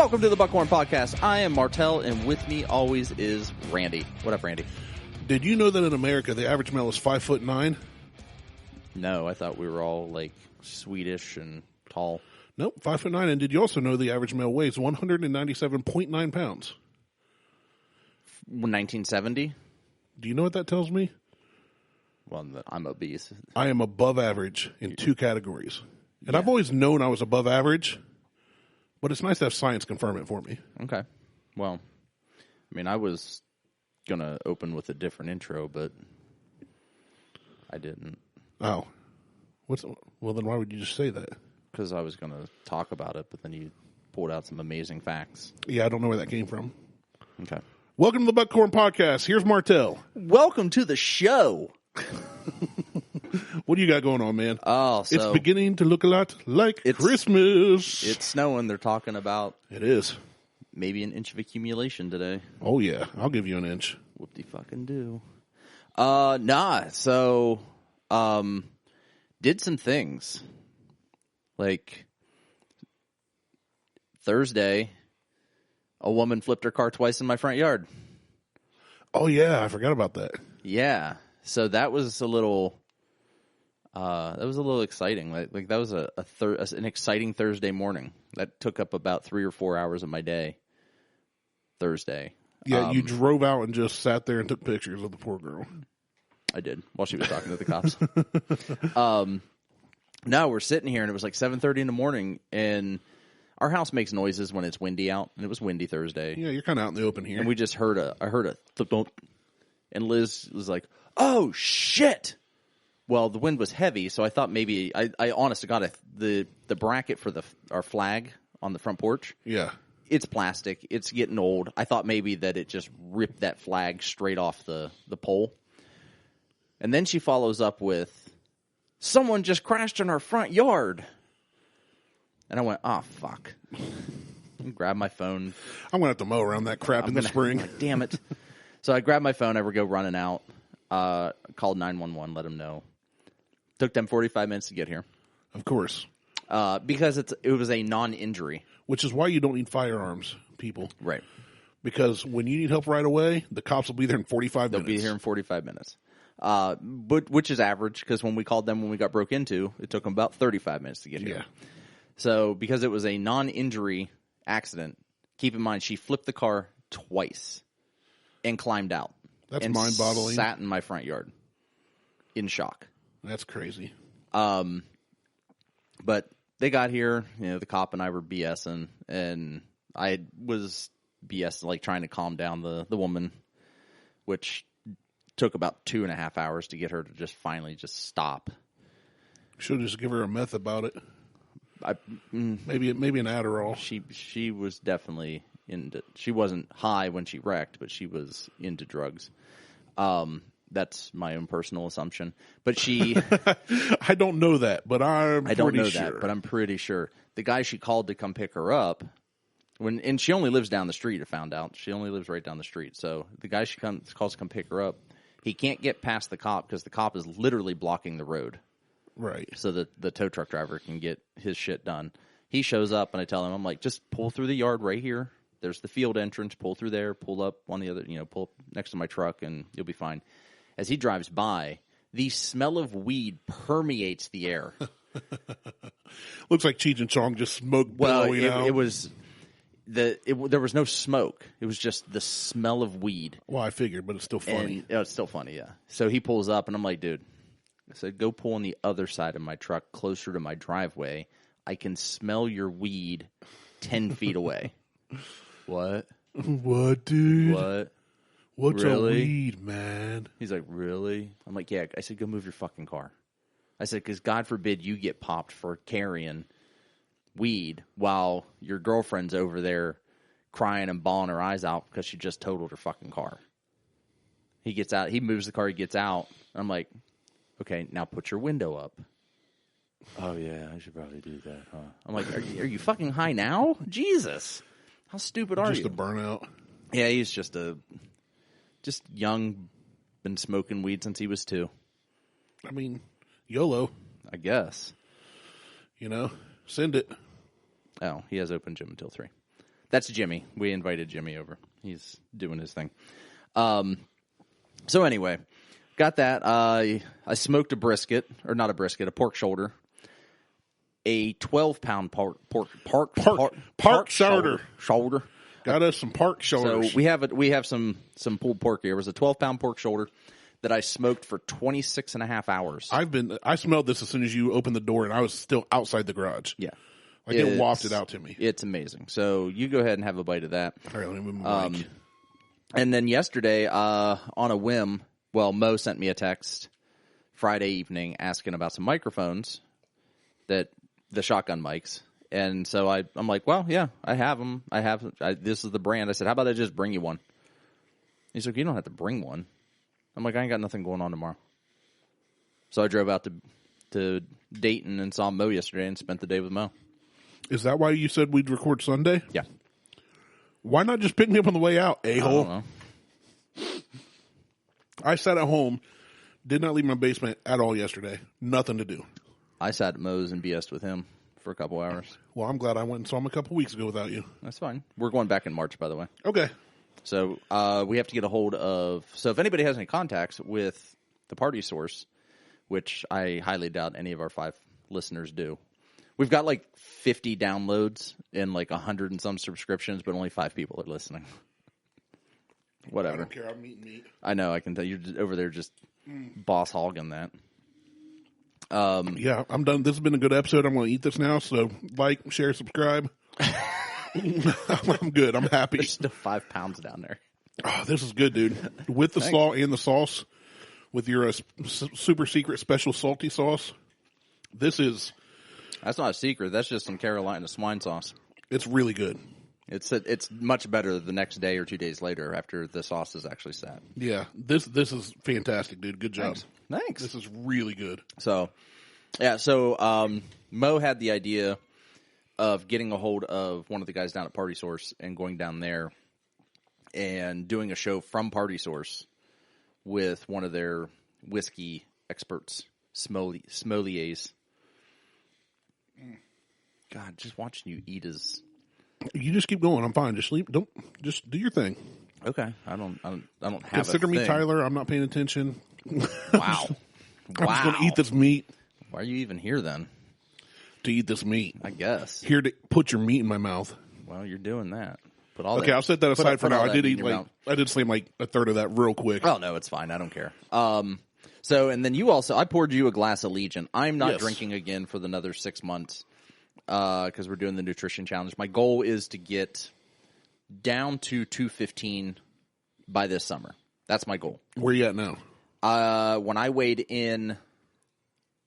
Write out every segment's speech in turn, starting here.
Welcome to the Buckhorn Podcast. I am Martelle, and with me always is Randy. What up, Randy? Did you know that in America the average male is 5'9"? No, I thought we were all like Swedish and tall. Nope, 5'9". And did you also know the average male weighs 197.9 pounds? 1970? Do you know what that tells me? Well, I'm obese. I am above average in two categories. And Yeah. I've always known I was above average, but it's nice to have science confirm it for me. Okay. Well, I mean, I was going to open with a different intro, but I didn't. Oh. Well, then why would you just say that? Because I was going to talk about it, but then you pulled out some amazing facts. Yeah, I don't know where that came from. Okay. Welcome to the Buckhorn Podcast. Here's Martelle. Welcome to the show. What do you got going on, man? Oh, so It's beginning to look a lot like Christmas. It's snowing. They're talking about It is. maybe an inch of accumulation today. Oh, yeah. I'll give you an inch. Whoop-de-fucking-do. So, did some things. Like, Thursday, a woman flipped her car twice in my front yard. Oh, yeah. I forgot about that. Yeah. So that was a little, exciting. Like that was an exciting Thursday morning. That took up about 3 or 4 hours of my day. Thursday. Yeah, you drove out and just sat there and took pictures of the poor girl. I did while she was talking to the cops. No, we're sitting here and it was like 7:30 in the morning, and our house makes noises when it's windy out, and it was windy Thursday. Yeah, you're kind of out in the open here. And we just I heard a thump, and Liz was like, "Oh shit!" Well, the wind was heavy, so I thought maybe I honest to God, the bracket for our flag on the front porch. Yeah. It's plastic. It's getting old. I thought maybe that it just ripped that flag straight off the pole. And then she follows up with, "Someone just crashed in our front yard." And I went, "Oh, fuck." I grabbed my phone. I'm going to have to mow around that crap in the spring. Like, damn it. So I grabbed my phone. I would go running out. Called 911, let them know. Took them 45 minutes to get here. Of course. Because it was a non-injury. Which is why you don't need firearms, people. Right. Because when you need help right away, the cops will be there in 45 minutes. They'll be here in 45 minutes. But which is average, because when we called them when we got broke into, it took them about 35 minutes to get here. Yeah. So because it was a non-injury accident, keep in mind she flipped the car twice and climbed out. That's mind-boggling. Sat in my front yard in shock. That's crazy. But they got here, the cop and I were BSing, and I was BSing, like trying to calm down the woman, which took about 2.5 hours to get her to just finally just stop. Should just give her a meth about it. Maybe an Adderall. She was definitely she wasn't high when she wrecked, but she was into drugs. That's my own personal assumption. But she... I don't know that, but I'm pretty sure. I don't know that, but I'm pretty sure. The guy she called to come pick her up, and she only lives down the street, I found out. She only lives right down the street. So the guy she calls to come pick her up, he can't get past the cop because the cop is literally blocking the road. Right. So that the tow truck driver can get his shit done. He shows up, and I tell him, I'm like, just pull through the yard right here. There's the field entrance. Pull through there. Pull up on the other, pull up next to my truck, and you'll be fine. As he drives by, the smell of weed permeates the air. Looks like Cheech and Chong just smoked billowing out. It was there was no smoke. It was just the smell of weed. Well, I figured, but it's still funny. And, it's still funny, yeah. So he pulls up, and I'm like, dude, I said, go pull on the other side of my truck closer to my driveway. I can smell your weed 10 feet away. What? What, dude? What? What's really? a weed, man? He's like, really? I'm like, yeah. I said, go move your fucking car. I said, because God forbid you get popped for carrying weed while your girlfriend's over there crying and bawling her eyes out because she just totaled her fucking car. He gets out. He moves the car. He gets out. I'm like, okay, now put your window up. Oh, yeah, I should probably do that, huh? I'm like, are you fucking high now? Jesus. How stupid are you? Just a burnout. Yeah, he's just young, been smoking weed since he was 2. I mean, YOLO. I guess. Send it. Oh, he has open gym until 3. That's Jimmy. We invited Jimmy over. He's doing his thing. So anyway, got that. I smoked a brisket, or not a brisket, a pork shoulder. A 12-pound pork shoulder. Got us some pork shoulders. So we have some pulled pork here. It was a 12-pound pork shoulder that I smoked for 26 and a half hours. I smelled this as soon as you opened the door, and I was still outside the garage. Yeah. Like it wafted out to me. It's amazing. So you go ahead and have a bite of that. All right, let me move my mic. And then yesterday, on a whim, Mo sent me a text Friday evening asking about some microphones, the shotgun mics. And so I'm like, well, yeah, I have them. This is the brand. I said, how about I just bring you one? He's like, you don't have to bring one. I'm like, I ain't got nothing going on tomorrow. So I drove out to Dayton and saw Mo yesterday and spent the day with Mo. Is that why you said we'd record Sunday? Yeah. Why not just pick me up on the way out, a-hole? I don't know. I sat at home, did not leave my basement at all yesterday. Nothing to do. I sat at Mo's and BS'd with him for a couple hours. Well, I'm glad I went and saw him a couple weeks ago without you. That's fine. We're going back in March, by the way. Okay. So we have to get a hold of... So if anybody has any contacts with the Party Source, which I highly doubt any of our 5 listeners do, we've got like 50 downloads and like 100 and some subscriptions, but only 5 people are listening. Whatever. I don't care. I'm eating meat. I know. I can tell you're just over there just boss hogging that. Yeah, I'm done. This has been a good episode. I'm going to eat this now. So like, share, subscribe. I'm good. I'm happy. There's still 5 pounds down there. Oh, this is good, dude. With the slaw and the sauce, with your super secret special salty sauce, this is... That's not a secret. That's just some Carolina swine sauce. It's really good. It's much better the next day or 2 days later after the sauce is actually set. Yeah, this is fantastic, dude. Good job. Thanks. This is really good. So, yeah. So Mo had the idea of getting a hold of one of the guys down at Party Source and going down there and doing a show from Party Source with one of their whiskey experts, sommeliers. God, just watching you eat is... You just keep going. I'm fine. Just sleep. Don't just do your thing. Okay. I don't have Consider me Tyler. I'm not paying attention. Wow. I'm just going to eat this meat. Why are you even here then? To eat this meat. I guess. Here to put your meat in my mouth. Well, you're doing that. Okay, I'll set that aside for now. I did slam like a third of that real quick. Oh no, it's fine. I don't care. So and then I poured you a glass of Legion. I'm not drinking again for another 6 months. Because we're doing the nutrition challenge. My goal is to get down to 215 by this summer. That's my goal. Where are you at now? When I weighed in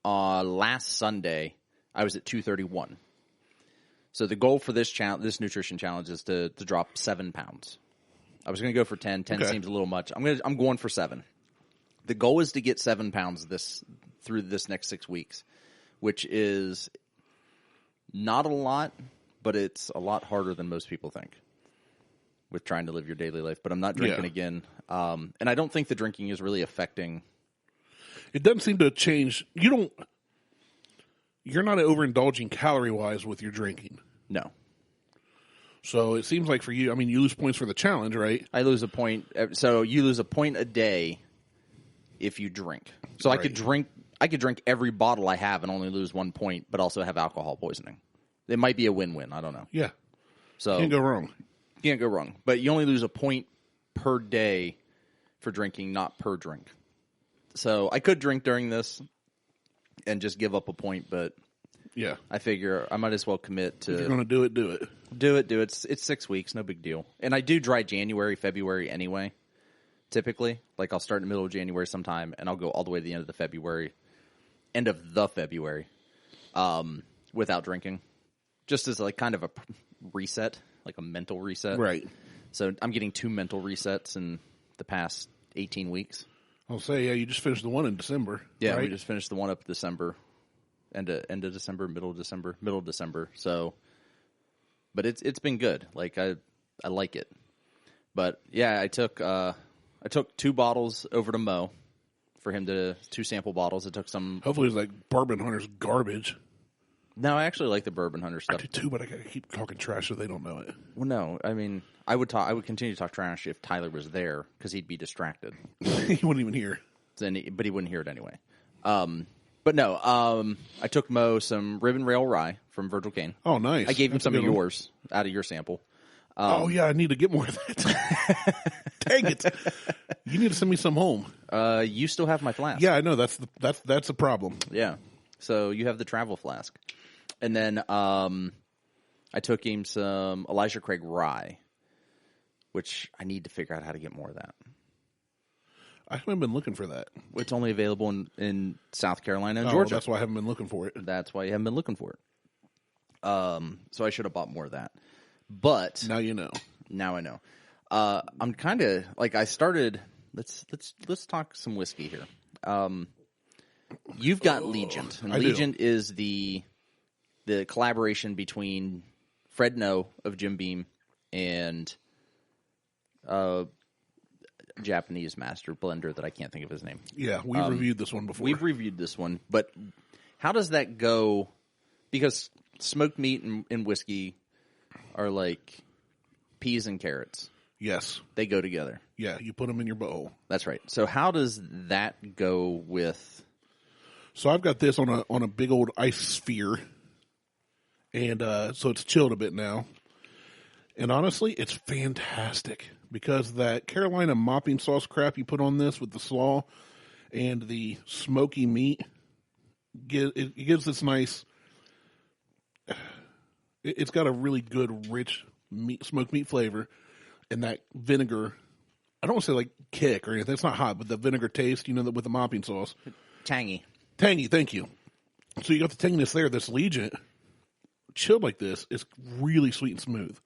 last Sunday, I was at 231. So the goal for this nutrition challenge is to drop 7 pounds. I was going to go for 10. 10 seems a little much. I'm going for 7. The goal is to get 7 pounds through this next 6 weeks, which is not a lot, but it's a lot harder than most people think with trying to live your daily life. But I'm not drinking again. And I don't think the drinking is really affecting. It doesn't seem to change. You're not overindulging calorie-wise with your drinking. No. So it seems like for you, I mean, you lose points for the challenge, right? I lose a point. So you lose a point a day if you drink. So right. I could drink every bottle I have and only lose 1 point, but also have alcohol poisoning. It might be a win-win. I don't know. Yeah. So can't go wrong. Can't go wrong. But you only lose a point per day for drinking, not per drink. So I could drink during this and just give up a point, but yeah, I figure I might as well commit to. If you're going to do it, do it. Do it. It's 6 weeks, no big deal. And I do dry January, February anyway. Typically, like I'll start in the middle of January sometime, and I'll go all the way to the end of the February, without drinking, just as like kind of a reset, like a mental reset. Right. So I'm getting 2 mental resets in the past 18 weeks. I'll say, yeah, you just finished the one in December. Yeah, right? We just finished the one up in December, end of December, middle of December. So, but it's been good. Like I like it. But yeah, I took 2 bottles over to Mo for him 2 sample bottles. It took some. Hopefully, it's like Bourbon Hunter's garbage. No, I actually like the Bourbon Hunter I stuff. do too, but I gotta keep talking trash so they don't know it. Well, no, I mean, I would continue to talk trash if Tyler was there because he'd be distracted. He wouldn't even hear. But he wouldn't hear it anyway. But no, I took Mo some Ribbon Rail Rye from Virgil Cane. Oh, nice. I gave him That's a some of good one. yours out of your sample. Oh yeah, I need to get more of that. Dang it! You need to send me some home. You still have my flask. Yeah, I know that's a problem. Yeah. So you have the travel flask. And then I took him some Elijah Craig Rye, which I need to figure out how to get more of that. I haven't been looking for that. It's only available in South Carolina and Oh, Georgia. that's why I haven't been looking for it. That's why you haven't been looking for it. So I should have bought more of that. But Now you know. now I know. I'm kind of like I started. Let's talk some whiskey here. You've got Legent, and I do. Legent is the collaboration between Fred No of Jim Beam and Japanese master blender that I can't think of his name. Yeah, we've reviewed this one before. We've reviewed this one, but how does that go? Because smoked meat and whiskey are like peas and carrots. Yes. They go together. Yeah, you put them in your bowl. That's right. So how does that go with? So I've got this on a big old ice sphere, and so it's chilled a bit now. And honestly, it's fantastic because that Carolina mopping sauce crap you put on this with the slaw and the smoky meat, it gives this nice. It's got a really good, rich smoked meat flavor, and that vinegar. I don't want to say like kick or anything. It's not hot, but the vinegar taste, with the mopping sauce. Tangy. Tangy, thank you. So you got the tanginess there. This Legent, chilled like this, is really sweet and smooth.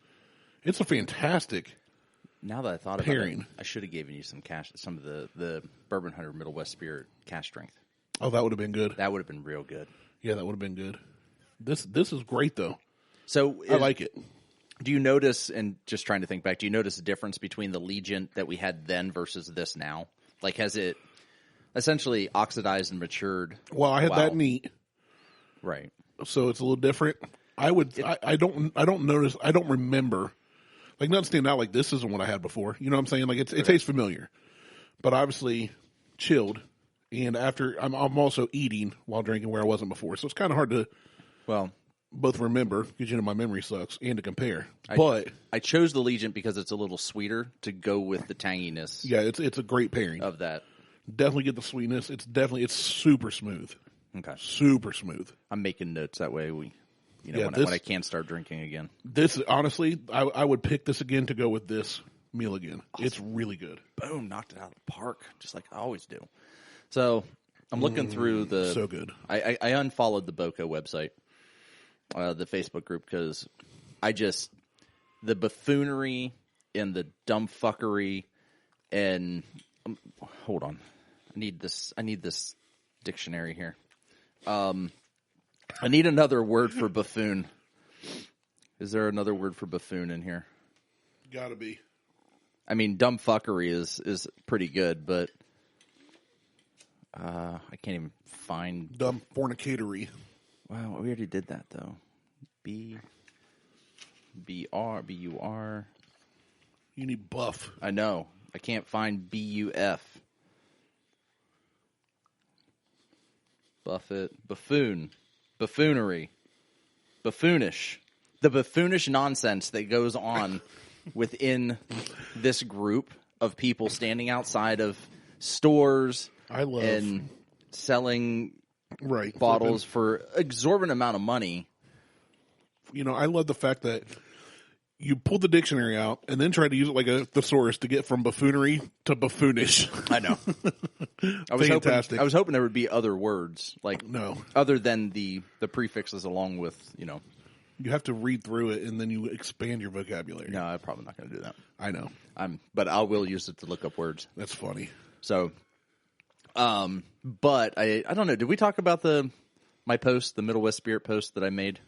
It's a fantastic. Now that I thought about pairing. it, I should have given you some of the Bourbon Hunter Middle West Spirit cash strength. Oh, that would have been good. That would have been real good. Yeah, that would have been good. This is great though. So I like it. Do you notice, and just trying to think back, do you notice a difference between the Legent that we had then versus this now? Like, has it essentially oxidized and matured? Well, I had that neat, right? so it's a little different. I don't notice. I don't remember. Like, not stand out like this isn't what I had before. You know what I'm saying? Like, it tastes familiar, but obviously chilled. And after, I'm also eating while drinking where I wasn't before, so it's kind of hard to both remember because my memory sucks and to compare. But I chose the Legent because it's a little sweeter to go with the tanginess. Yeah, it's a great pairing of that. Definitely get the sweetness. It's super smooth. Okay, super smooth. I'm making notes that way when I can start drinking again. This honestly, I would pick this again to go with this meal again. Awesome. It's really good. Boom, knocked it out of the park, just like I always do. So I'm looking through the so good. I unfollowed the Boco website, the Facebook group, because the buffoonery and the dumb fuckery and hold on, I need this dictionary here. I need another word for buffoon. Is there another word for buffoon in here? Gotta be. I mean, dumb fuckery is pretty good, but I can't even find dumb fornicatory. Wow, we already did that though. B-U-R. You need buff. I know. I can't find B-U-F. Buffett. Buffoon. Buffoonery. Buffoonish. The buffoonish nonsense that goes on within this group of people standing outside of stores and selling bottles for exorbitant amount of money. I love the fact that you pulled the dictionary out and then tried to use it like a thesaurus to get from buffoonery to buffoonish. I know. I was hoping there would be other words, other than the prefixes along with, You have to read through it and then you expand your vocabulary. No, I'm probably not going to do that. I know. But I will use it to look up words. That's funny. So, but I don't know. Did we talk about my post, the Middle West Spirit post that I made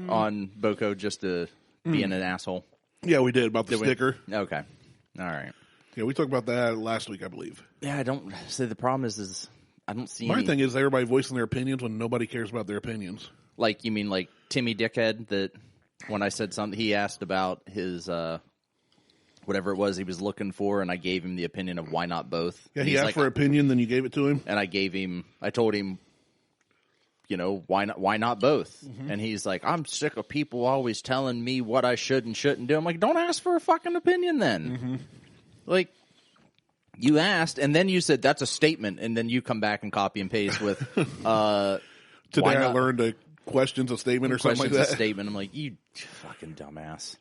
on Boco just to being an asshole? Yeah, we did about the sticker. Okay. All right. Yeah, we talked about that last week, I believe. Yeah, I don't see. The problem is I don't see. My thing is everybody voicing their opinions when nobody cares about their opinions. Like, you mean like Timmy Dickhead, that when I said something, he asked about his, whatever it was he was looking for, and I gave him the opinion of why not both. Yeah, And he asked for opinion, then you gave it to him? And I told him, you know, why not both? Mm-hmm. And he's like, I'm sick of people always telling me what I should and shouldn't do. I'm like, don't ask for a fucking opinion then. Mm-hmm. Like, you asked, and then you said, that's a statement, and then you come back and copy and paste with, Today I learned a question's a statement or something like that. A statement. I'm like, you fucking dumbass.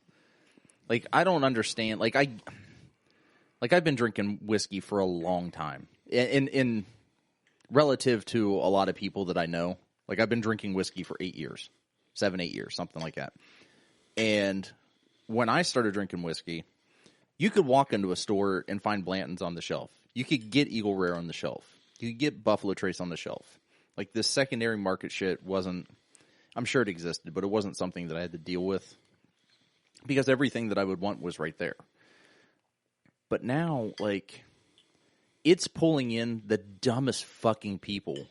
Like, I don't understand. Like, I've been drinking whiskey for a long time. In relative to a lot of people that I know. Like, I've been drinking whiskey for 8 years. 7, 8 years, something like that. And when I started drinking whiskey, you could walk into a store and find Blanton's on the shelf. You could get Eagle Rare on the shelf. You could get Buffalo Trace on the shelf. Like, this secondary market shit wasn't... I'm sure it existed, but it wasn't something that I had to deal with. Because everything that I would want was right there. But now, like, it's pulling in the dumbest fucking people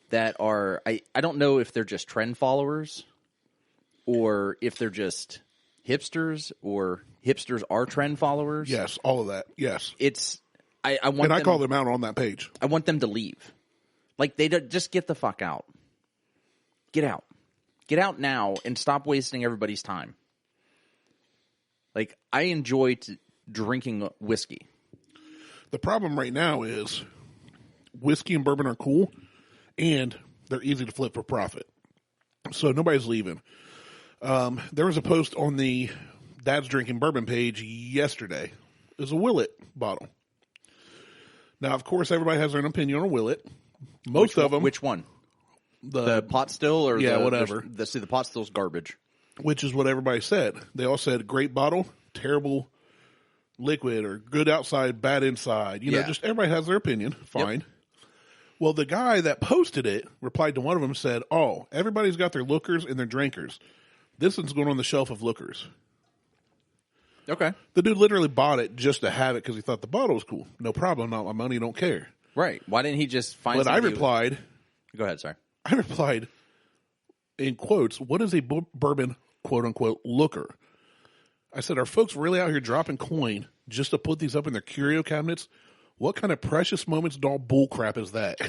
that are... I don't know if they're just trend followers or if they're just hipsters or hipsters are trend followers. Yes, all of that. Yes. It's... I want and I call them out on that page. I want them to leave. Like, they just get the fuck out. Get out. Get out now and stop wasting everybody's time. Like, I enjoy drinking whiskey. The problem right now is whiskey and bourbon are cool, and they're easy to flip for profit. So nobody's leaving. There was a post on the Dad's Drinking Bourbon page yesterday. It was a Willet bottle. Now, of course, everybody has their own opinion on Willet. Most of them. Which one? The pot still or whatever. The pot still's garbage. Which is what everybody said. They all said great bottle, terrible liquid, or good outside, bad inside. You know, just everybody has their opinion. Fine. Yep. Well, the guy that posted it replied to one of them and said, "Oh, everybody's got their lookers and their drinkers. This one's going on the shelf of lookers." Okay. The dude literally bought it just to have it because he thought the bottle was cool. No problem. Not my money. Don't care. Right. Why didn't he just find? But I replied. Go ahead. Sorry. I replied in quotes, "What is a bourbon quote unquote looker?" I said, "Are folks really out here dropping coin just to put these up in their curio cabinets? What kind of precious moments doll bull crap is that?"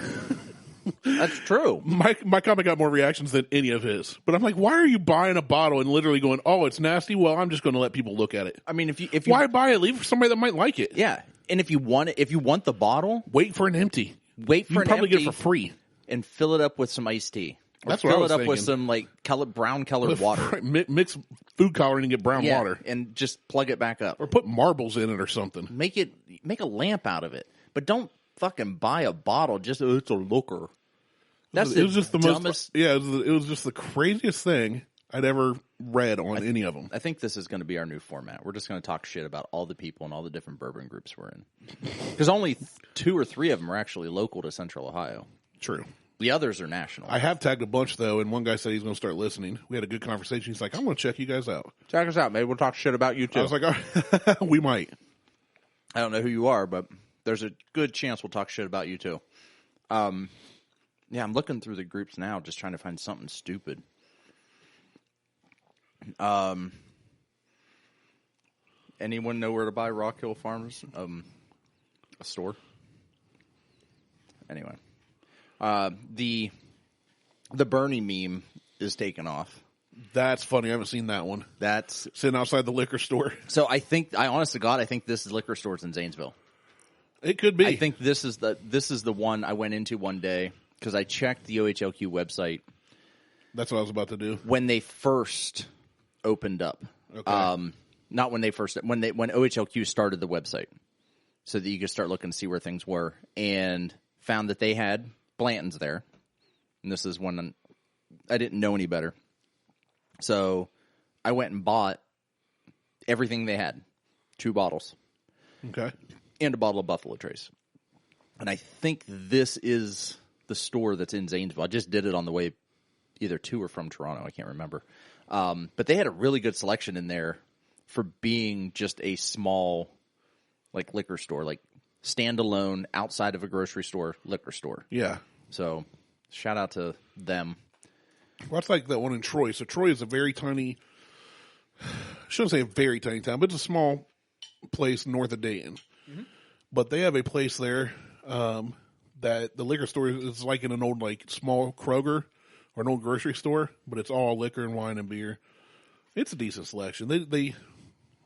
That's true. My comment got more reactions than any of his. But I'm like, why are you buying a bottle and literally going, "Oh, it's nasty"? Well, I'm just going to let people look at it. I mean, if you why buy it? Leave it for somebody that might like it. Yeah, and if you want the bottle, wait for an empty. Wait for you an probably empty get it for free and fill it up with some iced tea. That's what I was thinking. Fill it up thinking. with some like brown colored water. Mix food coloring and get brown water, and just plug it back up, or put marbles in it or something. Make a lamp out of it, but don't fucking buy a bottle just it's a looker. That's it was just the dumbest. It was just the craziest thing I'd ever read on any of them. I think this is going to be our new format. We're just going to talk shit about all the people and all the different bourbon groups we're in. Because only 2 or 3 of them are actually local to Central Ohio. True. The others are national. I have tagged a bunch, though, and one guy said he's going to start listening. We had a good conversation. He's like, "I'm going to check you guys out." Check us out, maybe we'll talk shit about you, too. I was like, "Oh, we might." I don't know who you are, but there's a good chance we'll talk shit about you, too. Yeah, I'm looking through the groups now, just trying to find something stupid. Anyone know where to buy Rock Hill Farms? A store? Anyway. The Bernie meme is taken off. That's funny. I haven't seen that one. That's sitting outside the liquor store. So I honest to God, I think this is liquor stores in Zanesville. It could be. I think this is the one I went into one day because I checked the OHLQ website. That's what I was about to do. When they first opened up. Okay. Not when they first when OHLQ started the website. So that you could start looking to see where things were, and found that they had Blanton's there. And this is when I didn't know any better. So I went and bought everything they had. 2 bottles. Okay. And a bottle of Buffalo Trace. And I think this is the store that's in Zanesville. I just did it on the way either to or from Toronto. I can't remember. But they had a really good selection in there for being just a small like liquor store, like standalone outside of a grocery store liquor store. Yeah. So shout out to them. Well, that's like that one in Troy. So Troy is a very tiny, I shouldn't say a very tiny town, but it's a small place north of Dayton. Mm-hmm. But they have a place there that the liquor store is like in an old like small Kroger or an old grocery store, but it's all liquor and wine and beer. It's a decent selection. They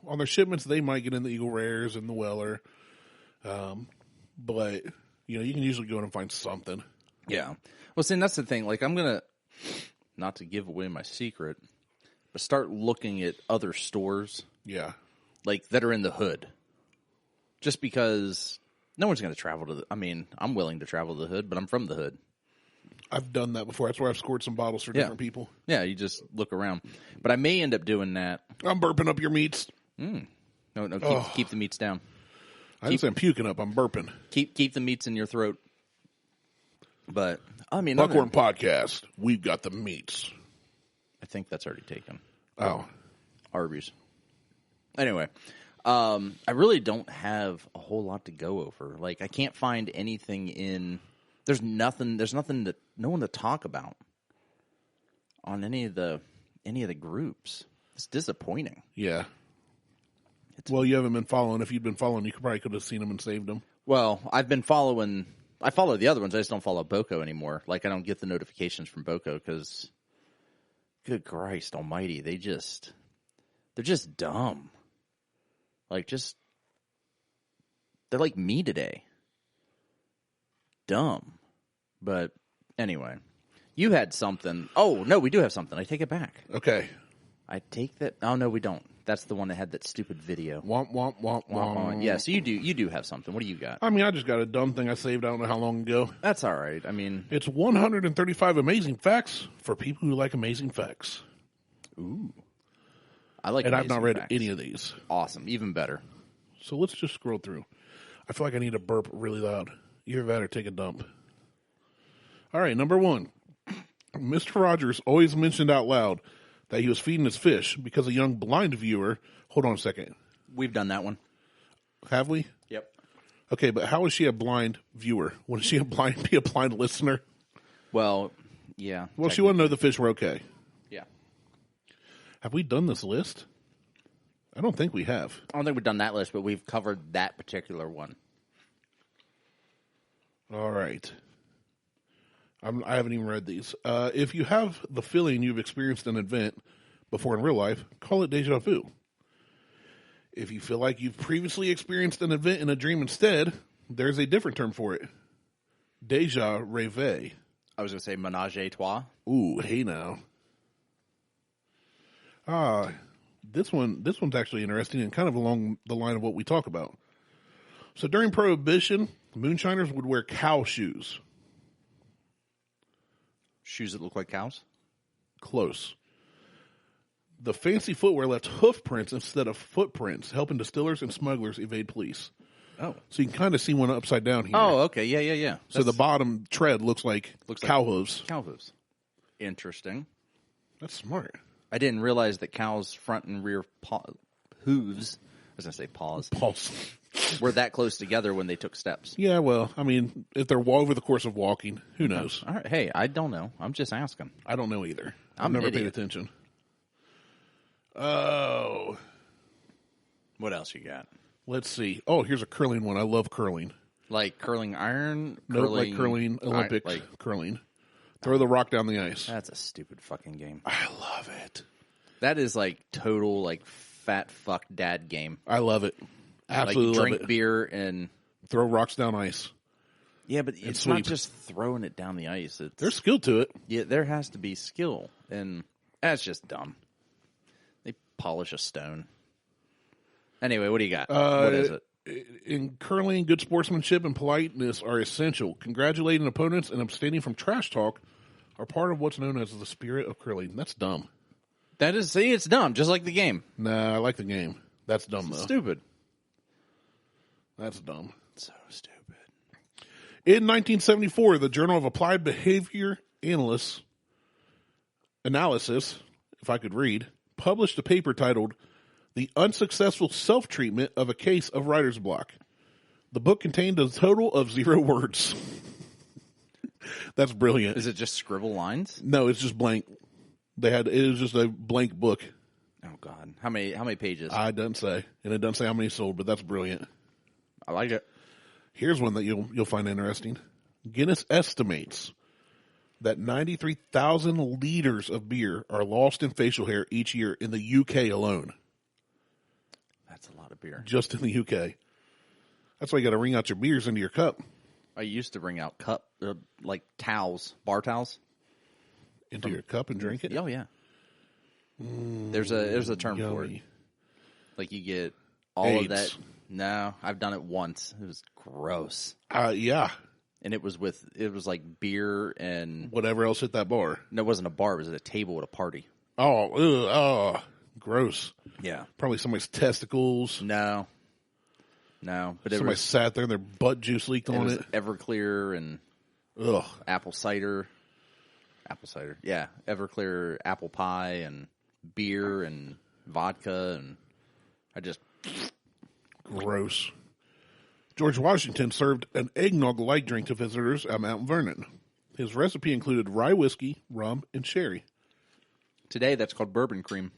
on their shipments they might get in the Eagle Rares and the Weller, but you know you can usually go in and find something. Yeah. Well, see, that's the thing. Like, I'm gonna not to give away my secret, but start looking at other stores. Yeah. Like that are in the hood, just because no one's going to travel to. I mean, I'm willing to travel to the hood, but I'm from the hood. I've done that before. That's where I've scored some bottles for different people. Yeah, you just look around. But I may end up doing that. I'm burping up your meats. No, keep the meats down. I didn't say I'm puking up. I'm burping. Keep the meats in your throat. But I mean, Buckhorn Podcast. We've got the meats. I think that's already taken. Oh, Arby's. Anyway, I really don't have a whole lot to go over. Like, I can't find anything in. There's nothing that no one to talk about on any of the groups. It's disappointing. Yeah. Well, you haven't been following. If you'd been following, you probably could have seen them and saved them. Well, I've been following. I follow the other ones. I just don't follow Boko anymore. Like, I don't get the notifications from Boko because, good Christ Almighty, they're just dumb. Like, they're like me today. Dumb. But anyway, you had something. Oh, no, we do have something. I take it back. Okay. I take that. Oh, no, we don't. That's the one that had that stupid video. Womp, womp, womp, womp. Yeah, so you do have something. What do you got? I mean, I just got a dumb thing I saved I don't know how long ago. That's all right. I mean, it's 135 amazing facts for people who like amazing facts. Ooh. I like and amazing I've not read facts. any of these. Awesome. Even better. So let's just scroll through. I feel like I need to burp really loud. Either that or take a dump. All right, number 1. Mr. Rogers always mentioned out loud that he was feeding his fish because a young blind viewer... Hold on a second. We've done that one. Have we? Yep. Okay, but how is she a blind viewer? Wouldn't she be a blind listener? Well, yeah. Well, she wouldn't know the fish were okay. Yeah. Have we done this list? I don't think we have. I don't think we've done that list, but we've covered that particular one. All right. I haven't even read these. If you have the feeling you've experienced an event before in real life, call it deja vu. If you feel like you've previously experienced an event in a dream instead, there's a different term for it. Deja rêve. I was going to say menage a trois. Ooh, hey now. This one's actually interesting and kind of along the line of what we talk about. So during Prohibition, moonshiners would wear cow shoes. Shoes that look like cows? Close. The fancy footwear left hoof prints instead of footprints, helping distillers and smugglers evade police. Oh. So you can kind of see one upside down here. Oh, okay. Yeah. So the bottom tread looks like cow hooves. Cow hooves. Interesting. That's smart. I didn't realize that cows' front and rear hooves, I was going to say paws, were that close together when they took steps. Yeah, well, I mean, if they're over the course of walking, who knows? All right. Hey, I don't know. I'm just asking. I don't know either. I've never paid attention. Oh. What else you got? Let's see. Oh, here's a curling one. I love curling. Like curling iron? No, like curling, Olympic curling. Throw the rock down the ice. That's a stupid fucking game. I love it. That is like total like fat fuck dad game. I love it. Absolutely like love drink it. Beer and throw rocks down ice. Yeah, but it's not just throwing it down the ice. There's skill to it. Yeah, there has to be skill, and that's just dumb. They polish a stone. Anyway, what do you got? What is it? In curling, good sportsmanship and politeness are essential. Congratulating opponents and abstaining from trash talk are part of what's known as the spirit of curling. That's dumb. That is, see, it's dumb, just like the game. Nah, I like the game. That's dumb, though. Stupid. That's dumb. So stupid. In 1974, the Journal of Applied Behavior Analysis, if I could read, published a paper titled The Unsuccessful Self-Treatment of a Case of Writer's Block. The book contained a total of 0 words. That's brilliant. Is it just scribble lines? No, it's just blank. It was just a blank book. Oh God, how many pages? I doesn't say, and it doesn't say how many sold, but that's brilliant. I like it. Here's one that you'll find interesting. Guinness estimates that 93,000 liters of beer are lost in facial hair each year in the UK alone. That's a lot of beer. Just in the UK. That's why you got to wring out your beers into your cup. I used to bring out like towels, bar towels, Into your cup and drink it? Oh yeah. There's a term for it. Like you get all of that. No, I've done it once. It was gross. Yeah. And it was like beer and Whatever else hit that bar. No, it wasn't a bar. It was at a table at a party. Oh, gross. Yeah. Probably somebody's testicles. No, but Somebody sat there and their butt juice leaked on it. Everclear and apple cider. Yeah, Everclear apple pie and beer and vodka and I just gross. George Washington served an eggnog light drink to visitors at Mount Vernon. His recipe included rye whiskey, rum, and sherry. Today, that's called bourbon cream.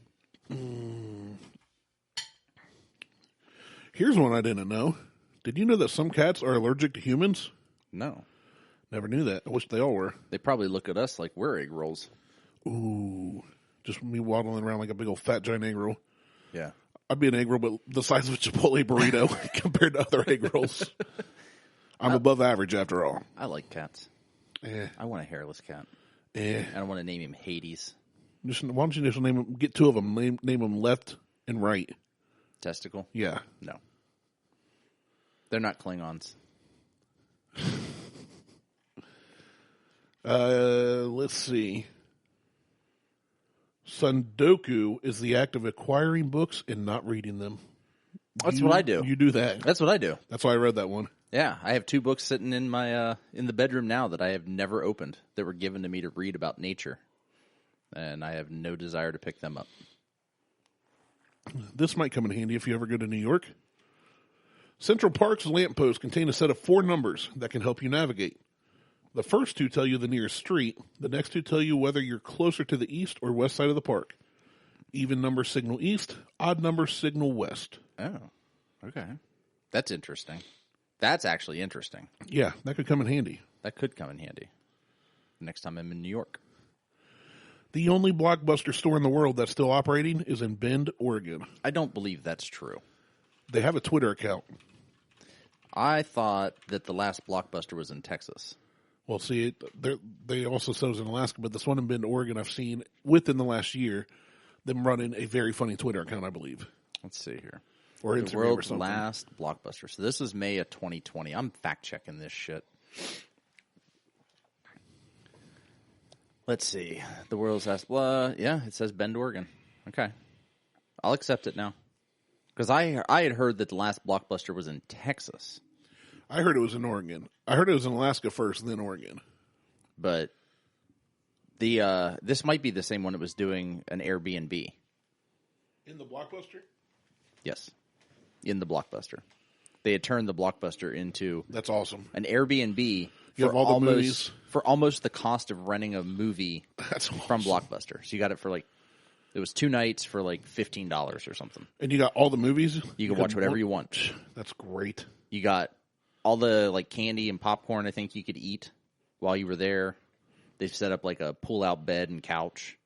Here's one I didn't know. Did you know that some cats are allergic to humans? No. Never knew that. I wish they all were. They probably look at us like we're egg rolls. Ooh. Just me waddling around like a big old fat giant egg roll. Yeah. I'd be an egg roll, but the size of a Chipotle burrito compared to other egg rolls. I'm above average after all. I like cats. I want a hairless cat. I don't want to name him Hades. Why don't you just get two of them, name them left and right. Testicle? Yeah. No. They're not Klingons. Let's see. Sundoku is the act of acquiring books and not reading them. That's what I do. You do that. That's what I do. That's why I read that one. Yeah, I have 2 books sitting in my in the bedroom now that I have never opened that were given to me to read about nature, and I have no desire to pick them up. This might come in handy if you ever go to New York. Central Park's lampposts contain a set of 4 numbers that can help you navigate. The first 2 tell you the nearest street. The next 2 tell you whether you're closer to the east or west side of the park. Even number signal east, odd number signal west. Oh, okay. That's interesting. That's actually interesting. Yeah, that could come in handy. That could come in handy next time I'm in New York. The only Blockbuster store in the world that's still operating is in Bend, Oregon. I don't believe that's true. They have a Twitter account. I thought that the last Blockbuster was in Texas. Well, see, they also sell it in Alaska, but this one in Bend, Oregon, I've seen within the last year them running a very funny Twitter account, I believe. Let's see here. Or the Instagram world's or something. last Blockbuster. So this was May of 2020. I'm fact-checking this shit. Let's see. The world's last... yeah, it says Bend, Oregon. Okay. I'll accept it now. Because I had heard that the last Blockbuster was in Texas. I heard it was in Oregon. I heard it was in Alaska first, then Oregon. But this might be the same one that was doing an Airbnb. In the Blockbuster? Yes. In the Blockbuster. They had turned the Blockbuster into... That's awesome. An Airbnb You have all the movies. For almost the cost of renting a movie That's awesome. from Blockbuster. So you got it for it was 2 nights for $15 or something. And you got all the movies? You can watch whatever you want. That's great. You got all the candy and popcorn I think you could eat while you were there. They've set up a pull-out bed and couch.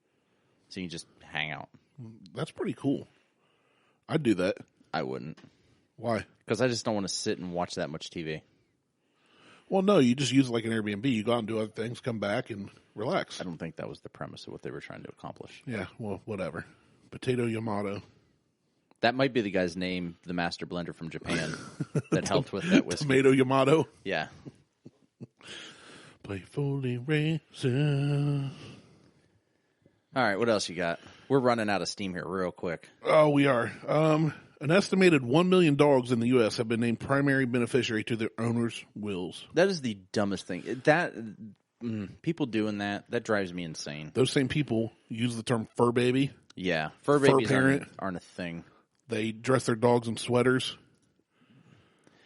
So you can just hang out. That's pretty cool. I'd do that. I wouldn't. Why? Because I just don't want to sit and watch that much TV. Well, no, you just use it like an Airbnb. You go out and do other things, come back, and relax. I don't think that was the premise of what they were trying to accomplish. Yeah, well, whatever. Potato Yamato. That might be the guy's name, the master blender from Japan, that helped with that whiskey. Tomato Yamato. Yeah. Playfully racing. All right, what else you got? We're running out of steam here real quick. Oh, we are. An estimated 1 million dogs in the U.S. have been named primary beneficiary to their owners' wills. That is the dumbest thing. People doing that drives me insane. Those same people use the term fur baby. Yeah, fur babies parent. aren't a thing. They dress their dogs in sweaters.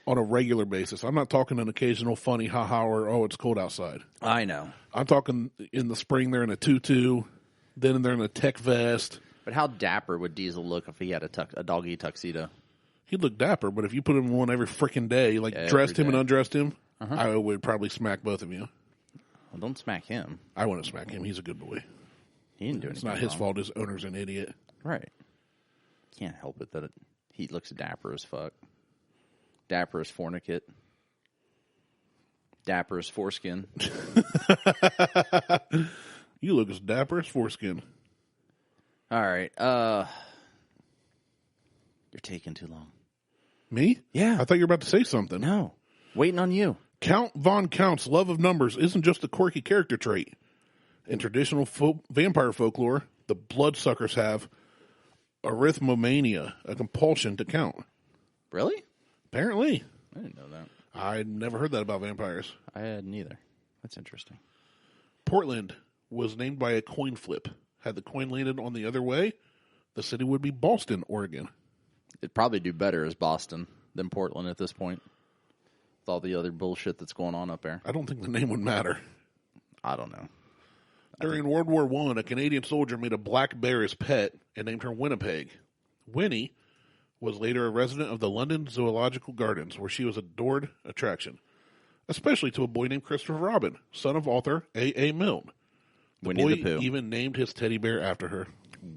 on a regular basis. I'm not talking an occasional funny ha-ha or, oh, it's cold outside. I know. I'm talking in the spring they're in a tutu, then they're in a tech vest. But how dapper would Diesel look if he had a doggy tuxedo? He'd look dapper, but if you put him in one every freaking day, like dressed him and undressed him, I would probably smack both of you. Well, don't smack him. I wouldn't smack him. He's a good boy. He didn't do anything. It's not his fault. His owner's an idiot. Right. Can't help it that he looks dapper as fuck. Dapper as fornicate. Dapper as foreskin. You look as dapper as foreskin. All right. You're taking too long. Me? Yeah. I thought you were about to say something. No. Waiting on you. Count Von Count's love of numbers isn't just a quirky character trait. In traditional vampire folklore, the bloodsuckers have arithmomania, a compulsion to count. Really? Apparently. I didn't know that. I never heard that about vampires. I hadn't either. That's interesting. Portland was named by a coin flip. Had the coin landed on the other way, the city would be Boston, Oregon. It'd probably do better as Boston than Portland at this point. With all the other bullshit that's going on up there. I don't think the name would matter. I don't know. During World War I, a Canadian soldier made a black bear his pet and named her Winnipeg. Winnie was later a resident of the London Zoological Gardens, where she was an adored attraction, especially to a boy named Christopher Robin, son of author A.A. Milne. The boy even named his teddy bear after her.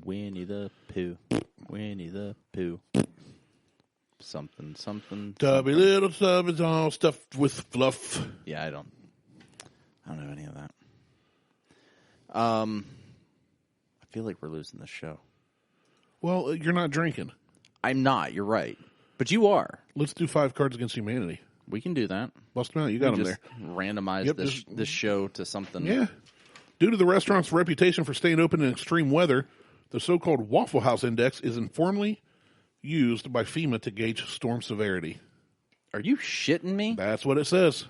Winnie the Pooh. Winnie the Pooh. Something. Tubby little tub is all stuffed with fluff. Yeah, I don't know any of that. I feel like we're losing this show. Well, you're not drinking. I'm not. You're right. But you are. Let's do 5 Cards Against Humanity. We can do that. Bust them out. You got them there. Randomize this show to something. Yeah. Due to the restaurant's reputation for staying open in extreme weather, the so-called Waffle House Index is informally used by FEMA to gauge storm severity. Are you shitting me? That's what it says.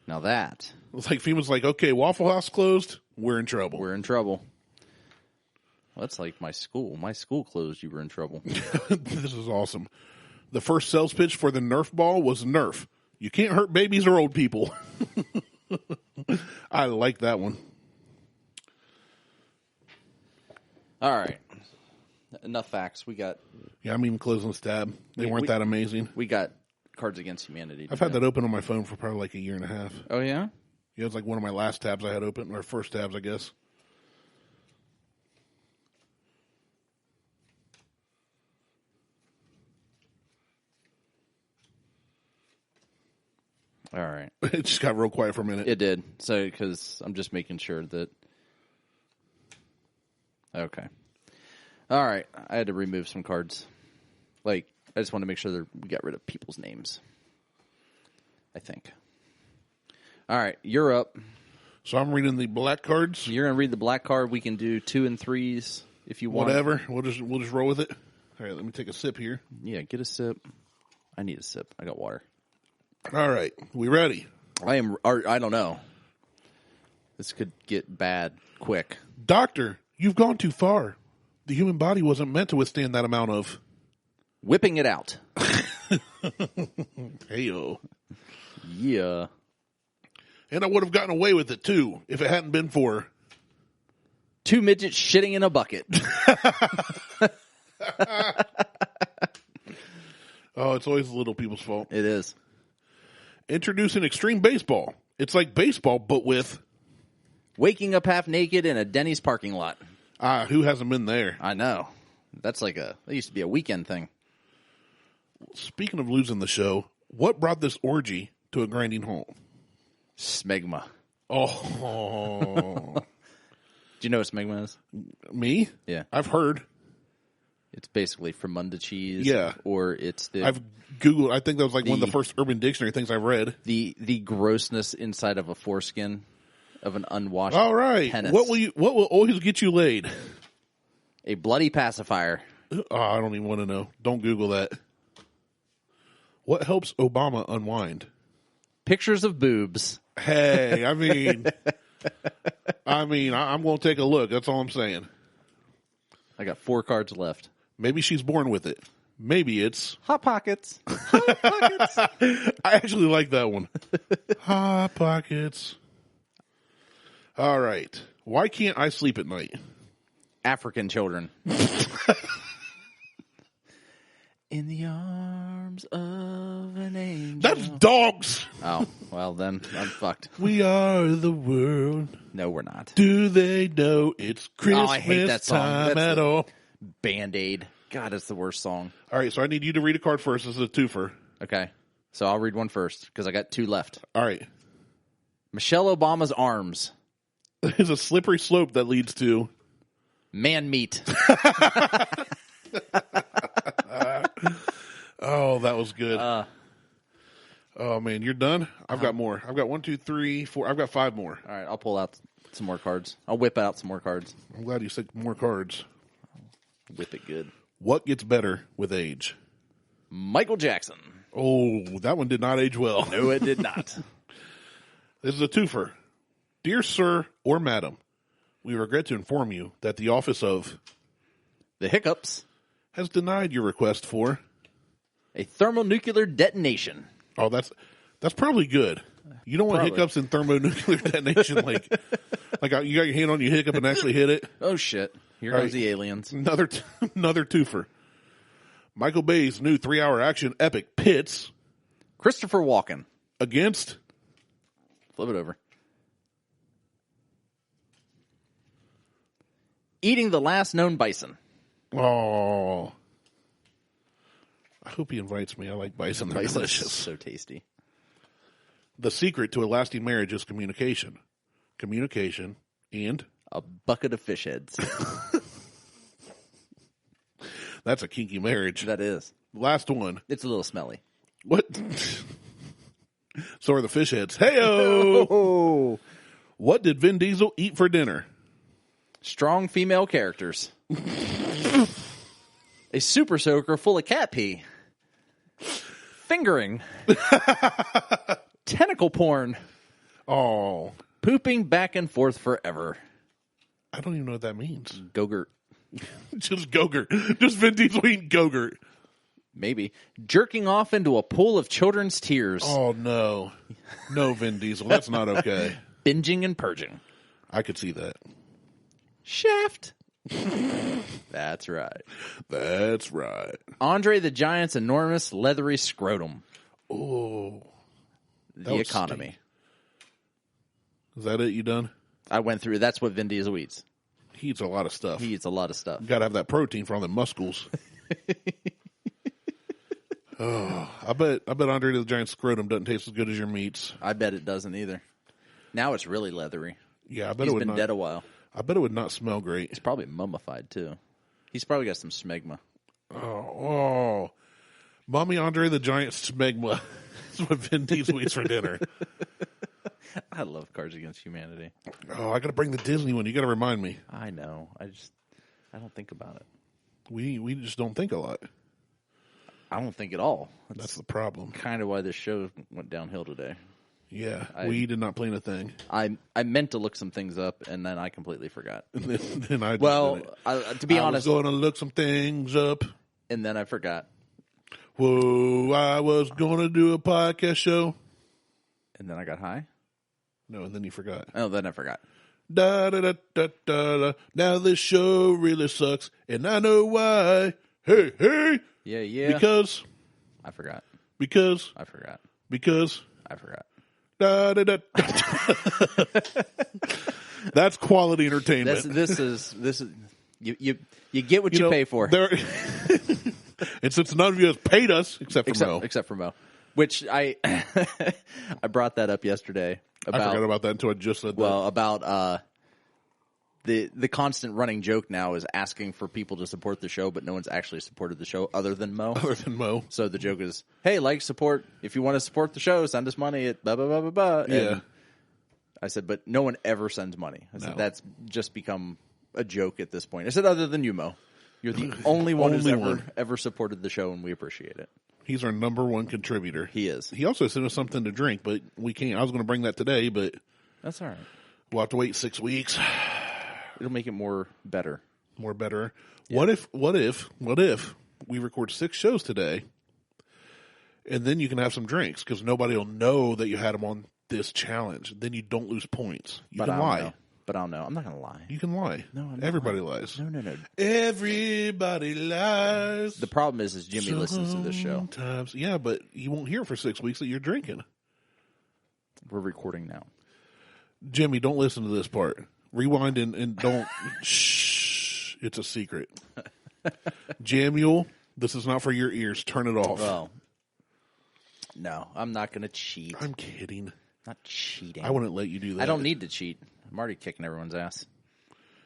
Now that. It's like FEMA's like, okay, Waffle House closed, we're in trouble. We're in trouble. Well, that's like my school. My school closed, you were in trouble. This is awesome. The first sales pitch for the Nerf ball was Nerf. You can't hurt babies or old people. I like that one. All right. Enough facts. We got... Yeah, I'm even closing this tab. They weren't that amazing. We got Cards Against Humanity. I've had that open on my phone for probably like a year and a half. Oh, yeah? Yeah, it's like one of my last tabs I had open, or first tabs, I guess. All right. It just got real quiet for a minute. It did. So, because I'm just making sure that... Okay. All right. I had to remove some cards. Like, I just want to make sure that we got rid of people's names. I think. All right. You're up. So I'm reading the black cards. You're going to read the black card. We can do 2 and 3s if you want. Whatever. We'll just roll with it. All right. Let me take a sip here. Yeah. Get a sip. I need a sip. I got water. All right. We ready? I don't know. This could get bad quick. Doctor, you've gone too far. The human body wasn't meant to withstand that amount of... Whipping it out. Hey-o. Yeah. And I would have gotten away with it, too, if it hadn't been for... 2 midgets shitting in a bucket. Oh, it's always the little people's fault. It is. Introducing extreme baseball. It's like baseball, but with... Waking up half naked in a Denny's parking lot. Who hasn't been there? I know. That used to be a weekend thing. Speaking of losing the show, what brought this orgy to a grinding halt? Smegma. Oh. Do you know what smegma is? Me? Yeah. I've heard. It's basically Fremunda cheese. Yeah. Or it's the... I've Googled. I think that was like one of the first Urban Dictionary things I read. The grossness inside of a foreskin of an unwashed All right. penis. What will always get you laid? A bloody pacifier. Oh, I don't even want to know. Don't Google that. What helps Obama unwind? Pictures of boobs. Hey, I'm going to take a look. That's all I'm saying. I got 4 cards left. Maybe she's born with it. Maybe it's Hot Pockets. Hot Pockets. I actually like that one. Hot Pockets. All right. Why can't I sleep at night? African children. In the arms of an angel. That's dogs. Oh, well then, I'm fucked. We are the world. No, we're not. Do they know it's Christmas I hate that song. time That's at all? Band-Aid. God, it's the worst song. All right, so I need you to read a card first. This is a twofer. Okay, so I'll read one first because I got two left. All right. Michelle Obama's arms. There's a slippery slope that leads to... Man meat. Oh, that was good. Oh, man, you're done? I've got more. I've got 1, 2, 3, 4. I've got 5 more. All right, I'll pull out some more cards. I'll whip out some more cards. I'm glad you said more cards. Whip it good. What gets better with age? Michael Jackson. Oh, that one did not age well. No, it did not. This is a twofer. Dear Sir or Madam, we regret to inform you that the office of The Hiccups. has denied your request for... A thermonuclear detonation. Oh, that's probably good. You don't want Probably. hiccups in thermonuclear detonation. like you got your hand on your hiccup and actually hit it. Oh, shit. Here All comes right. the aliens. Another twofer. Michael Bay's new 3-hour action epic pits Christopher Walken. against... Flip it over. Eating the last known bison. Oh... I hope he invites me. I like bison. They're Bison is delicious. so tasty. The secret to a lasting marriage is communication. Communication and... A bucket of fish heads. That's a kinky marriage. That is. Last one. It's a little smelly. What? So are the fish heads. Hey-o! Oh. What did Vin Diesel eat for dinner? Strong female characters. A super soaker full of cat pee. Fingering. Tentacle porn. Oh, Pooping back and forth forever. I don't even know what that means. Gogurt. Just Gogurt. Just Vin Diesel eating Gogurt. Maybe. Jerking off into a pool of children's tears. Oh, no. No, Vin Diesel. That's not okay. Binging and purging. I could see that. Shaft. That's right. That's right. Andre the Giant's enormous leathery scrotum. Oh. The economy. Is that it? You done? I went through. That's what Vin Diesel eats. He eats a lot of stuff. He eats a lot of stuff. You got to have that protein for all the muscles. Oh, I bet Andre the Giant's scrotum doesn't taste as good as your meats. I bet it doesn't either. Now it's really leathery. Yeah, I bet He's it would been not. dead a while. I bet it would not smell great. He's probably mummified too. He's probably got some smegma. Oh, Mommy Andre the Giant smegma. That's what Vin Diesel eats for dinner. I love Cards Against Humanity. Oh, I got to bring the Disney one. You got to remind me. I know. I don't think about it. We just don't think a lot. I don't think at all. That's the problem. Kind of why this show went downhill today. Yeah, we did not plan a thing. I meant to look some things up, and then I completely forgot. Then I just Well, did it. to be honest, I was going to look some things up. and then I forgot. Whoa, I was going to do a podcast show. And then I got high. No, and then you forgot. Oh, then I forgot. Da da da da da da. Now this show really sucks, and I know why. Hey, hey. Yeah. Because I forgot. I forgot. da da da. That's quality entertainment. This is you get what you pay for. And since none of you has paid us except for Mo, Which I brought that up yesterday. I forgot about that until I just said that. Well, about the constant running joke now is asking for people to support the show, but no one's actually supported the show other than Mo. So the joke is, hey, support. If you want to support the show, send us money at blah, blah, blah, blah, blah. Yeah. And I said, but no one ever sends money. I said, that's just become a joke at this point. I said, other than you, Mo. You're the only one who's ever supported the show, and we appreciate it. He's our number one contributor. He is. He also sent us something to drink, but we can't. I was going to bring that today, but That's all right. We'll have to wait 6 weeks. It'll make it more better. More better. Yeah. What if we record 6 shows today, and then you can have some drinks because nobody will know that you had them on this challenge. Then you don't lose points. You can lie. But I'll know. I'm not going to lie. You can lie. No, I'm not Everybody lying. lies. No. Everybody lies. The problem is Jimmy listens to this show. Sometimes. Yeah, but you won't hear for 6 weeks that you're drinking. We're recording now. Jimmy, don't listen to this part. Rewind and don't. Shh. It's a secret. Jamuel, this is not for your ears. Turn it off. Well, no, I'm not going to cheat. I'm kidding. Not cheating. I wouldn't let you do that. I don't need to cheat. I'm already kicking everyone's ass.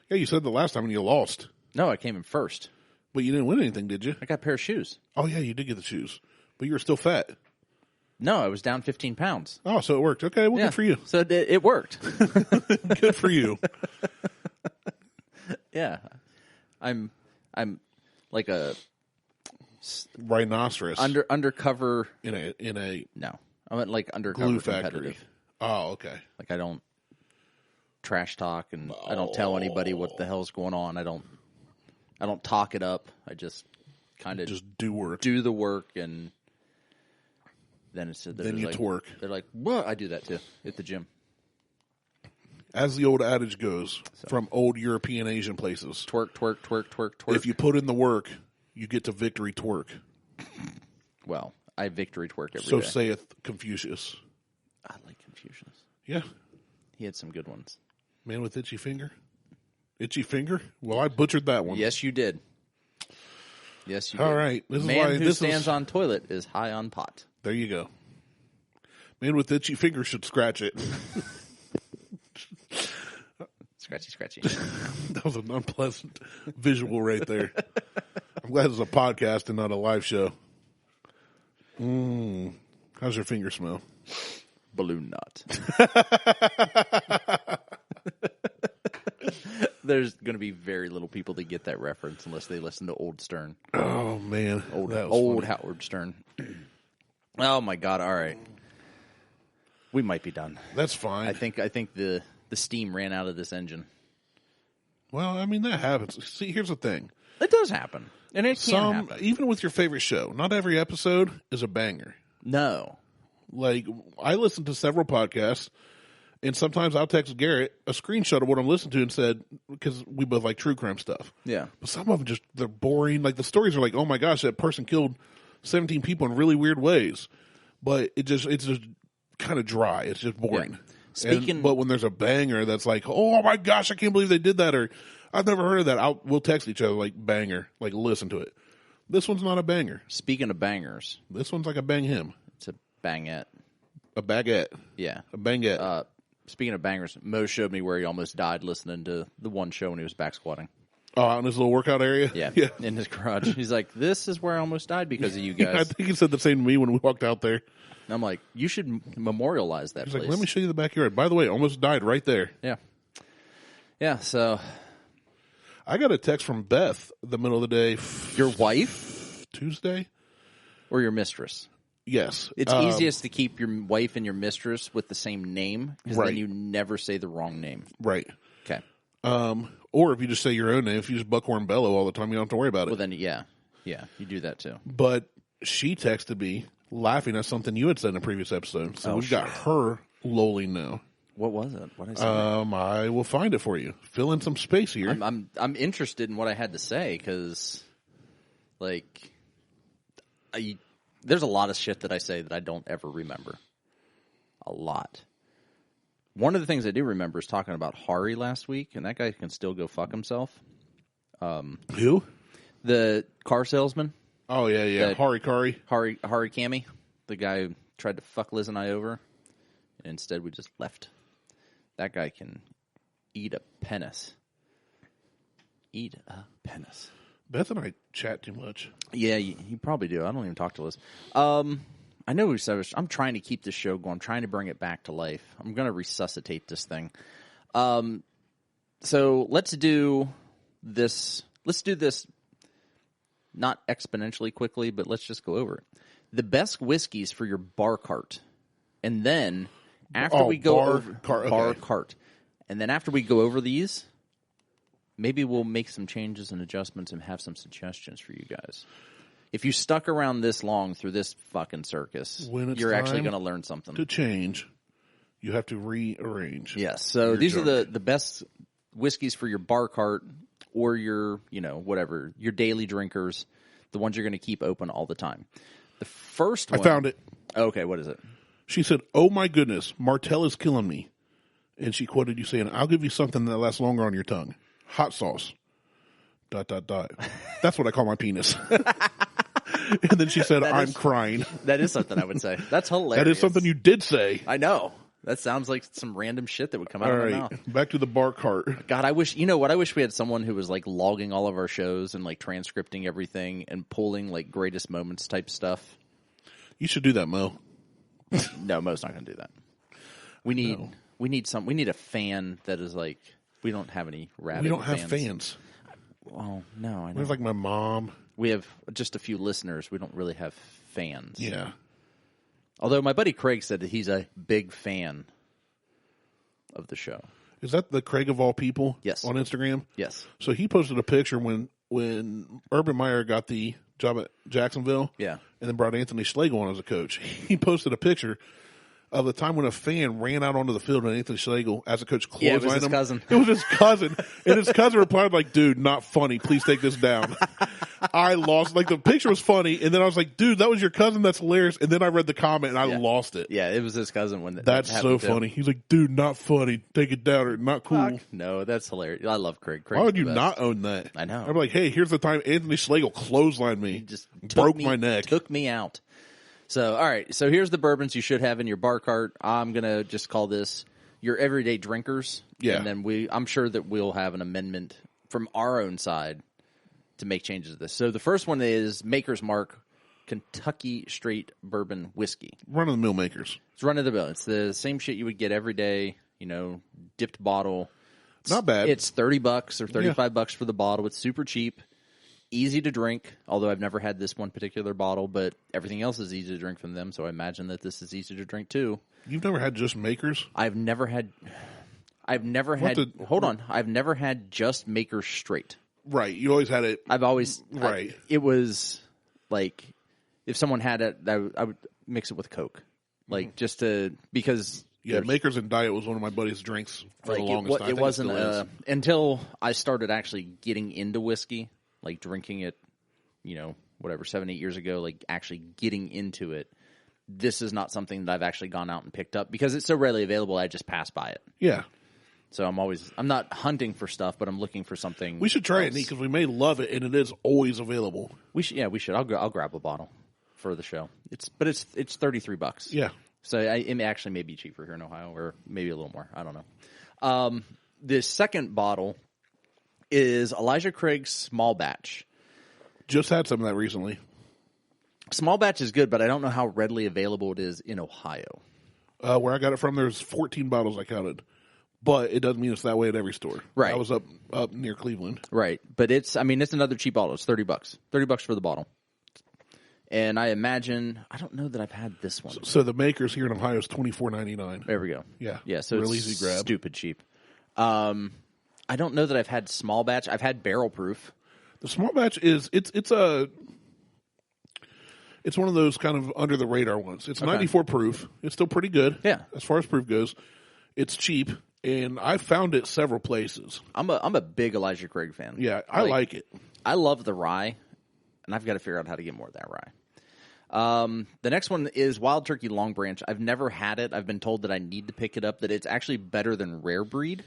Yeah, you said the last time and you lost. No, I came in first. But you didn't win anything, did you? I got a pair of shoes. Oh, yeah, you did get the shoes. But you were still fat. No, I was down 15 pounds. Oh, so it worked. Okay, well, good for you. So it worked. Good for you. Yeah. I'm like a rhinoceros undercover in a no. I'm like undercover glue competitive. factory. Oh, okay. Like I don't trash talk and I don't tell anybody what the hell's going on. I don't talk it up. I just kind of just do work. Do the work and then then you twerk. They're like, "What?" I do that too at the gym. As the old adage goes, from old European Asian places. Twerk, twerk, twerk, twerk, twerk. If you put in the work, you get to victory twerk. Well, I victory twerk every day. So saith Confucius. I like Confucius. Yeah. He had some good ones. Man with itchy finger? Itchy finger? Well, I butchered that one. Yes, you did. Yes, you did. All right. This is Man why who stands on toilet is high on pot. There you go. Man with itchy finger should scratch it. Scratchy, scratchy. That was an unpleasant visual right there. I'm glad it's a podcast and not a live show. How's your finger smell? Balloon knot. There's going to be very little people that get that reference unless they listen to Old Stern. Oh, man. Old Howard Stern. Oh, my God. All right. We might be done. That's fine. I think the steam ran out of this engine. Well, I mean, that happens. See, here's the thing. It does happen. And it can happen. Even with your favorite show, not every episode is a banger. No. Like, I listen to several podcasts, and sometimes I'll text Garrett a screenshot of what I'm listening to and said, because we both like true crime stuff. Yeah. But some of them they're boring. Like, the stories are like, oh my gosh, that person killed 17 people in really weird ways. But it's just kind of dry. It's just boring. Yeah. But when there's a banger that's like, oh my gosh, I can't believe they did that, or I've never heard of that, we'll text each other like banger, like listen to it. This one's not a banger. Speaking of bangers, this one's like a bang him. It's a bangette. A baguette. Yeah. A bangette. Speaking of bangers, Mo showed me where he almost died listening to the one show when he was back squatting. Oh, out in his little workout area? Yeah. In his garage. He's like, this is where I almost died because of you guys. I think he said the same to me when we walked out there. And I'm like, you should memorialize that He's place. like, let me show you the backyard. By the way, almost died right there. Yeah. Yeah, so. I got a text from Beth the middle of the day. Your wife? Tuesday? Or your mistress? Yes. It's easiest to keep your wife and your mistress with the same name because right. then you never say the wrong name. Right. Okay. Or if you just say your own name, if you just buckhorn bellow all the time, you don't have to worry about it. Well, then, yeah, you do that too. But she texted me laughing at something you had said in a previous episode. So we've got her lolling now. What was it? What did I say? I will find it for you. Fill in some space here. I'm interested in what I had to say because, like, there's a lot of shit that I say that I don't ever remember. A lot. One of the things I do remember is talking about Hari last week, and that guy can still go fuck himself. Who? The car salesman. Oh, yeah. Hari Kami. The guy who tried to fuck Liz and I over. And instead we just left. That guy can eat a penis. Eat a penis. Beth and I chat too much. Yeah, you probably do. I don't even talk to Liz. I know we said I'm trying to keep this show going. I'm trying to bring it back to life. I'm going to resuscitate this thing. So let's do this. Let's do this not exponentially quickly, but let's just go over it. The best whiskeys for your bar cart. And then after we go over bar cart. And then after we go over these, maybe we'll make some changes and adjustments and have some suggestions for you guys. if you stuck around this long through this fucking circus, When it's you're actually time going to learn something. to change, you have to rearrange. Yes. So your these junk. are the best whiskeys for your bar cart or your, whatever, your daily drinkers, the ones you're going to keep open all the time. The first one. I found it. Okay, what is it? She said, "Oh my goodness, Martelle is killing me." And she quoted you saying, "I'll give you something that lasts longer on your tongue. Hot sauce. ... That's what I call my penis." And then she said, "I'm crying." That is something I would say. That's hilarious. That is something you did say. I know. That sounds like some random shit that would come out All of my right, mouth. back to the bar cart. God, I wish, I wish we had someone who was like logging all of our shows and like transcripting everything and pulling like greatest moments type stuff. You should do that, Mo. No, Mo's not going to do that. We need a fan that is like, we don't have any rabid We don't have fans. fans. Oh, no, I know. We have like my mom. We have just a few listeners. We don't really have fans. Yeah. Although my buddy Craig said that he's a big fan of the show. Is that the Craig of all people? Yes. On Instagram? Yes. So he posted a picture when Urban Meyer got the job at Jacksonville. Yeah. And then brought Anthony Schlegel on as a coach. He posted a picture of the time when a fan ran out onto the field and Anthony Schlegel, as a coach, clotheslined Yeah, it was his him. cousin. It was his cousin. And his cousin replied like, "Dude, not funny. Please take this down." I lost. Like, the picture was funny. And then I was like, "Dude, that was your cousin? That's hilarious." And then I read the comment and I lost it. Yeah, it was his cousin when That's that so happened to him. funny. He's like, "Dude, not funny. Take it down, or not cool." Fuck. No, that's hilarious. I love Craig. Why would you not own that? I know. I'm like, "Hey, here's the time Anthony Schlegel clotheslined me. He just broke my neck." Took me out. So, all right. So here's the bourbons you should have in your bar cart. I'm going to just call this your everyday drinkers. Yeah. And then I'm sure that we'll have an amendment from our own side to make changes to this. So the first one is Maker's Mark Kentucky Straight Bourbon Whiskey. Run of the mill makers. It's run of the mill. It's the same shit you would get every day, dipped bottle. Not bad. It's $30 or $35 for the bottle. It's super cheap. Easy to drink, although I've never had this one particular bottle, but everything else is easy to drink from them, so I imagine that this is easy to drink too. You've never had just makers? I've never had just Maker's Straight. Right. You always had it. Right. It was like, if someone had it, I would mix it with Coke. Like, just because... Yeah, Makers and Diet was one of my buddy's drinks for the longest time. It wasn't until I started actually getting into whiskey, like drinking it, 7-8 years ago, like actually getting into it. This is not something that I've actually gone out and picked up because it's so rarely available. I just pass by it. Yeah. So I'm not hunting for stuff, but I'm looking for something. We should try it, because we may love it, and it is always available. We should. I'll grab a bottle for the show. It's $33. Yeah. So it actually may be cheaper here in Ohio, or maybe a little more. I don't know. The second bottle is Elijah Craig's Small Batch. Just had some of that recently. Small Batch is good, but I don't know how readily available it is in Ohio. Where I got it from, there's 14 bottles I counted. But it doesn't mean it's that way at every store. Right. I was up near Cleveland. Right. But it's another cheap bottle. It's $30. $30 for the bottle. And I imagine, I don't know that I've had this one. So the Makers here in Ohio is $24.99. There we go. Yeah. Yeah, so real it's easy grab. Stupid cheap. I don't know that I've had Small Batch. I've had Barrel Proof. The Small Batch is it's one of those kind of under the radar ones. It's 94 proof. It's still pretty good. Yeah. As far as proof goes. It's cheap, and I found it several places. I'm a big Elijah Craig fan. Yeah, I like it. I love the rye, and I've got to figure out how to get more of that rye. The next one is Wild Turkey Long Branch. I've never had it. I've been told that I need to pick it up, that it's actually better than Rare Breed.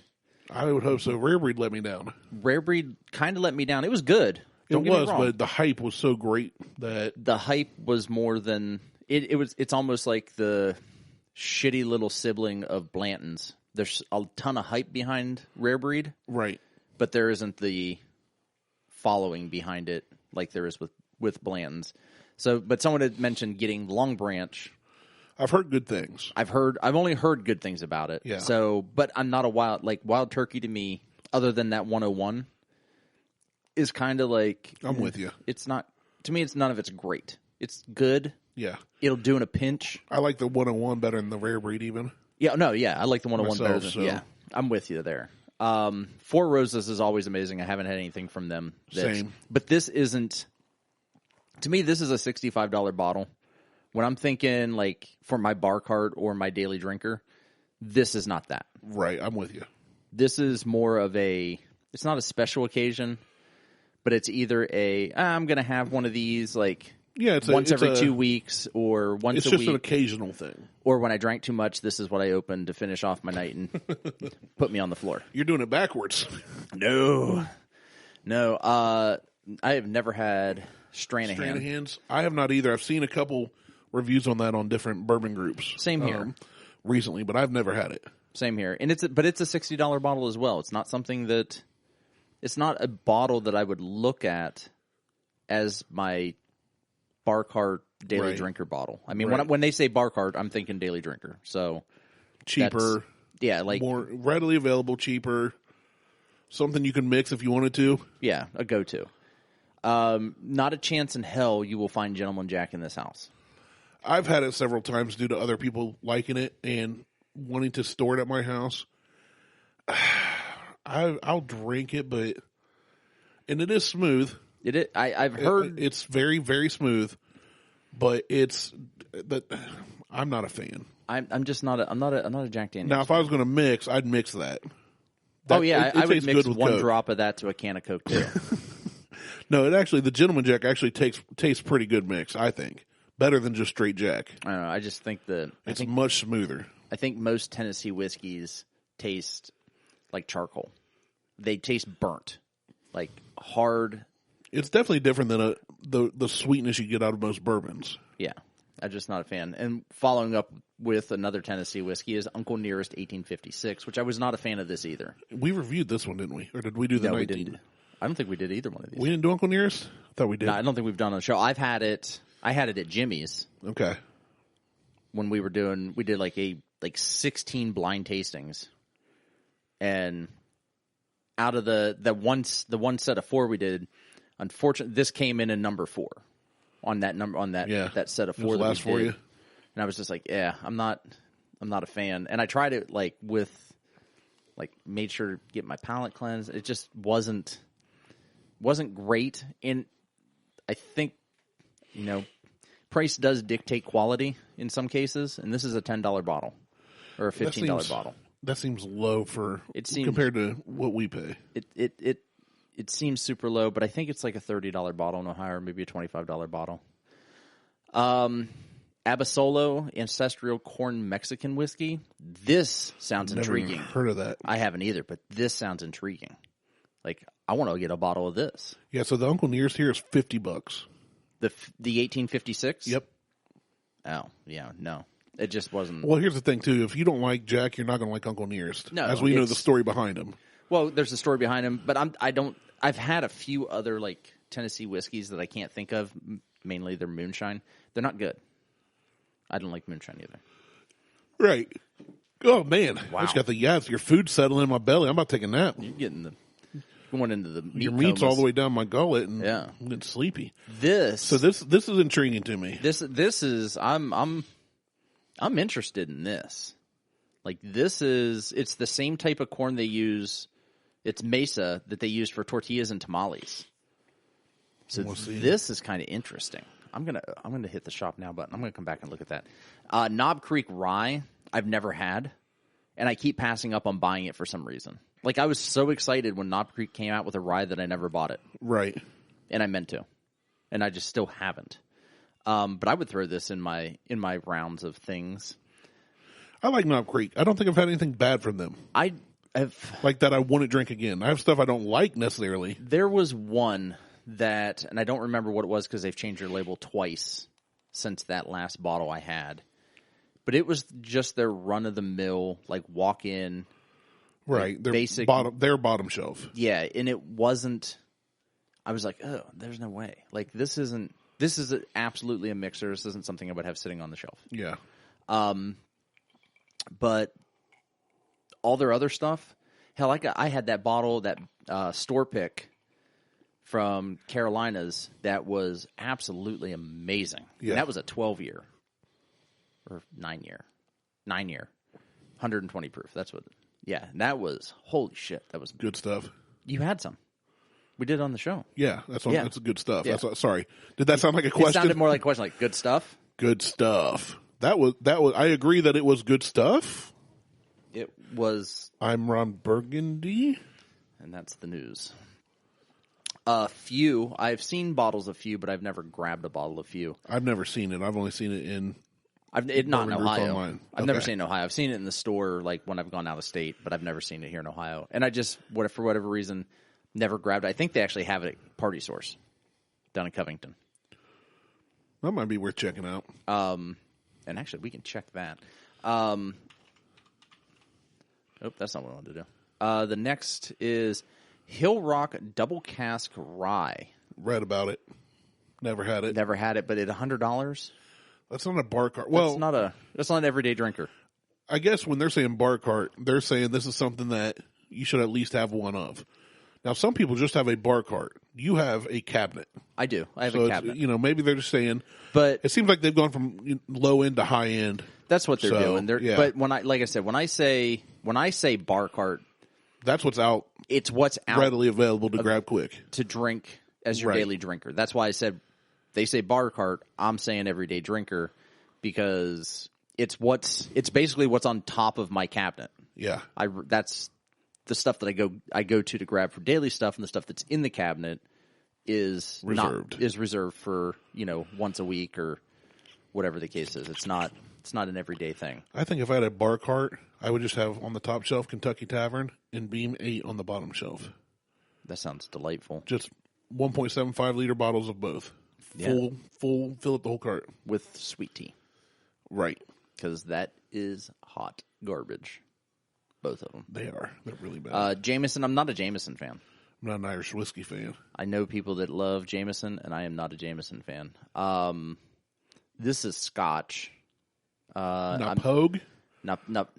I would hope so. Rare Breed let me down. Rare Breed kind of let me down. It was good. Don't get me wrong. But the hype was so great that the hype was more than it was. It's almost like the shitty little sibling of Blanton's. There's a ton of hype behind Rare Breed, right? But there isn't the following behind it like there is with Blanton's. So, but someone had mentioned getting Long Branch. I've heard good things. I've only heard good things about it. Yeah. So, but I'm not Wild Turkey to me, other than that 101, is kind of like I'm with you. It's not to me. It's none of it's great. It's good. Yeah. It'll do in a pinch. I like the 101 better than the Rare Breed even. Yeah. No. Yeah. I like the 101 better than. So. Yeah. I'm with you there. Four Roses is always amazing. I haven't had anything from them. Same. But this isn't. To me, this is a $65 bottle. When I'm thinking like for my bar cart or my daily drinker, this is not that. Right, I'm with you. This is more of it's not a special occasion, but it's either I'm going to have one of these like once every 2 weeks or once a week. It's just an occasional thing. Or when I drank too much, this is what I opened to finish off my night and put me on the floor. You're doing it backwards. No. I have never had Stranahan. Stranahan's? I have not either. I've seen a couple reviews on that on different bourbon groups. Same here. Recently, but I've never had it. Same here. And it's a $60 bottle as well. It's not something that... It's not a bottle that I would look at as my bar cart daily drinker bottle. I mean, when they say bar cart, I'm thinking daily drinker. So cheaper. Yeah, like... More readily available, cheaper. Something you can mix if you wanted to. Yeah, a go-to. Not a chance in hell you will find Gentleman Jack in this house. I've had it several times due to other people liking it and wanting to store it at my house. I'll drink it, and it is smooth. I've heard it's very, very smooth, but I'm not a fan. I'm just not a Jack Daniels. Now, if I was going to mix, I'd mix that. I would mix one drop of that to a can of Coke too. No, the Gentleman Jack actually tastes pretty good mix. I think better than just straight Jack. I don't know. I just think it's much smoother. I think most Tennessee whiskeys taste like charcoal. They taste burnt, like hard. It's definitely different than the sweetness you get out of most bourbons. Yeah, I'm just not a fan. And following up with another Tennessee whiskey is Uncle Nearest 1856, which I was not a fan of this either. We reviewed this one, didn't we? Or did we do the 19? We didn't. I don't think we did either one of these. We didn't do Uncle Nearest? I thought we did. No, I don't think we've done on the show. I had it at Jimmy's. Okay. When we did like 16 blind tastings. And out of the one set of 4 we did, unfortunately, this came in number 4 on that that set of 4 that last we did. for you. And I was just like, yeah, I'm not a fan. And I tried it made sure to get my palate cleansed. It just wasn't great. And I think, price does dictate quality in some cases. And this is a $10 bottle or a $15 bottle. That seems low compared to what we pay. It seems super low, but I think it's like a $30 bottle, no higher, maybe a $25 bottle. Abasolo Ancestral Corn Mexican Whiskey. This sounds intriguing. Never even heard of that. I haven't either, but this sounds intriguing. Like, I want to get a bottle of this. Yeah, so the Uncle Nearest here is $50. The 1856? Yep. Oh, yeah, no. It just wasn't. Well, here's the thing, too. If you don't like Jack, you're not going to like Uncle Nearest. No. As we know the story behind him. Well, there's a story behind him, but I've had a few other, like, Tennessee whiskeys that I can't think of. Mainly they're moonshine. They're not good. I don't like moonshine either. Right. Oh, man. Wow. I just got your food settling in my belly. I'm about to take a nap. You're going into the meat Your meat's comas. all the way down my gullet, and yeah. I'm getting sleepy. This is intriguing to me. This is I'm interested in this. Like it's the same type of corn they use. It's mesa that they use for tortillas and tamales. So this is kind of interesting. I'm gonna hit the shop now, but I'm gonna come back and look at that. Knob Creek Rye I've never had, and I keep passing up on buying it for some reason. Like, I was so excited when Knob Creek came out with a rye that I never bought it. Right. And I meant to. And I just still haven't. But I would throw this in my rounds of things. I like Knob Creek. I don't think I've had anything bad from them. I have... Like that I wouldn't drink again. I have stuff I don't like necessarily. There was one that, and I don't remember what it was because they've changed their label twice since that last bottle I had. But it was just their run-of-the-mill, like, walk-in... Right, their bottom shelf. Yeah, and it wasn't. I was like, oh, there's no way. Like this is absolutely a mixer. This isn't something I would have sitting on the shelf. Yeah. But all their other stuff, hell, I had that bottle, that store pick from Carolinas that was absolutely amazing. Yeah. And that was a 12-year or 9-year, 120 proof. That's what. Yeah, that was, holy shit, that was good stuff. You had some. We did it on the show. Yeah, that's good stuff. Yeah. Sorry, did that sound like a question? It sounded more like a question, like good stuff. Good stuff. That was. I agree that it was good stuff. It was. I'm Ron Burgundy, and that's the news. I've seen bottles of Few, but I've never grabbed a bottle of Few. I've never seen it. I've only seen it in. Not in Ohio. Online. I've never seen it in Ohio. I've seen it in the store, like when I've gone out of state, but I've never seen it here in Ohio. And I just, for whatever reason, never grabbed it. I think they actually have it at Party Source down in Covington. That might be worth checking out. And actually, we can check that. Oh, that's not what I wanted to do. The next is Hill Rock Double Cask Rye. Read about it. Never had it. Never had it, but at $100. That's not a bar cart. Well, that's not an everyday drinker. I guess when they're saying bar cart, they're saying this is something that you should at least have one of. Now, some people just have a bar cart. You have a cabinet. I do. I have a cabinet. Maybe they're just saying. But it seems like they've gone from low end to high end. That's what they're doing. Yeah. But when I say bar cart, that's what's out. It's what's out readily available to grab quick to drink as your daily drinker. That's why I said they say bar cart. I'm saying everyday drinker because it's basically what's on top of my cabinet. Yeah, that's the stuff that I go to grab for daily stuff, and the stuff that's in the cabinet is reserved for once a week or whatever the case is. It's not an everyday thing. I think if I had a bar cart, I would just have on the top shelf Kentucky Tavern and Beam 8 on the bottom shelf. That sounds delightful. Just 1.75 liter bottles of both. Full, fill up the whole cart. With sweet tea. Right. Because that is hot garbage. Both of them. They're really bad. Jameson, I'm not a Jameson fan. I'm not an Irish whiskey fan. I know people that love Jameson, and I am not a Jameson fan. This is Scotch. Napogue? Napapogue?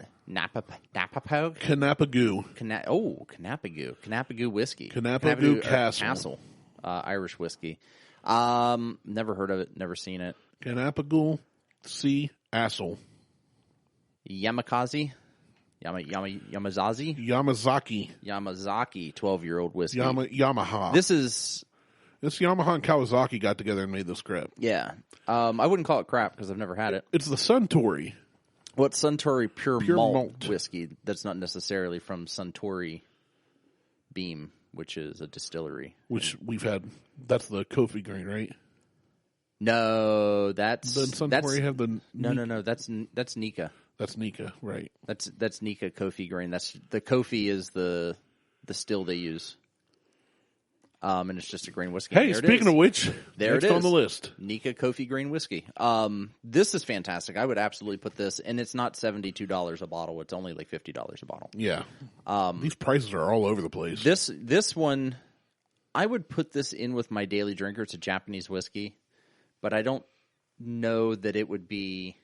Kanapagoo. Kanapagoo. Kanapagoo whiskey. Kanapagoo Castle. Irish whiskey. Never heard of it. Never seen it. Kanapagoo Sea Assel. Yamakazi. Yamazaki. 12-year-old whiskey. Yamaha. This Yamaha and Kawasaki got together and made this crap. Yeah. I wouldn't call it crap because I've never had it. It's the Suntory. What's Suntory Pure Malt whiskey? That's not necessarily from Suntory Beam, which is a distillery. Which we've had. That's the Kofi grain, right? No, that's... Doesn't Suntory have the... No. That's Nika. That's Nika, right. That's Nika Kofi grain. The Kofi is the still they use. And it's just a grain whiskey. Hey, speaking of which, it is on the list. Nika Kofi grain whiskey. This is fantastic. I would absolutely put this, and it's not $72 a bottle. It's only like $50 a bottle. Yeah. These prices are all over the place. This one, I would put this in with my daily drinker. It's a Japanese whiskey, but I don't know that it would be.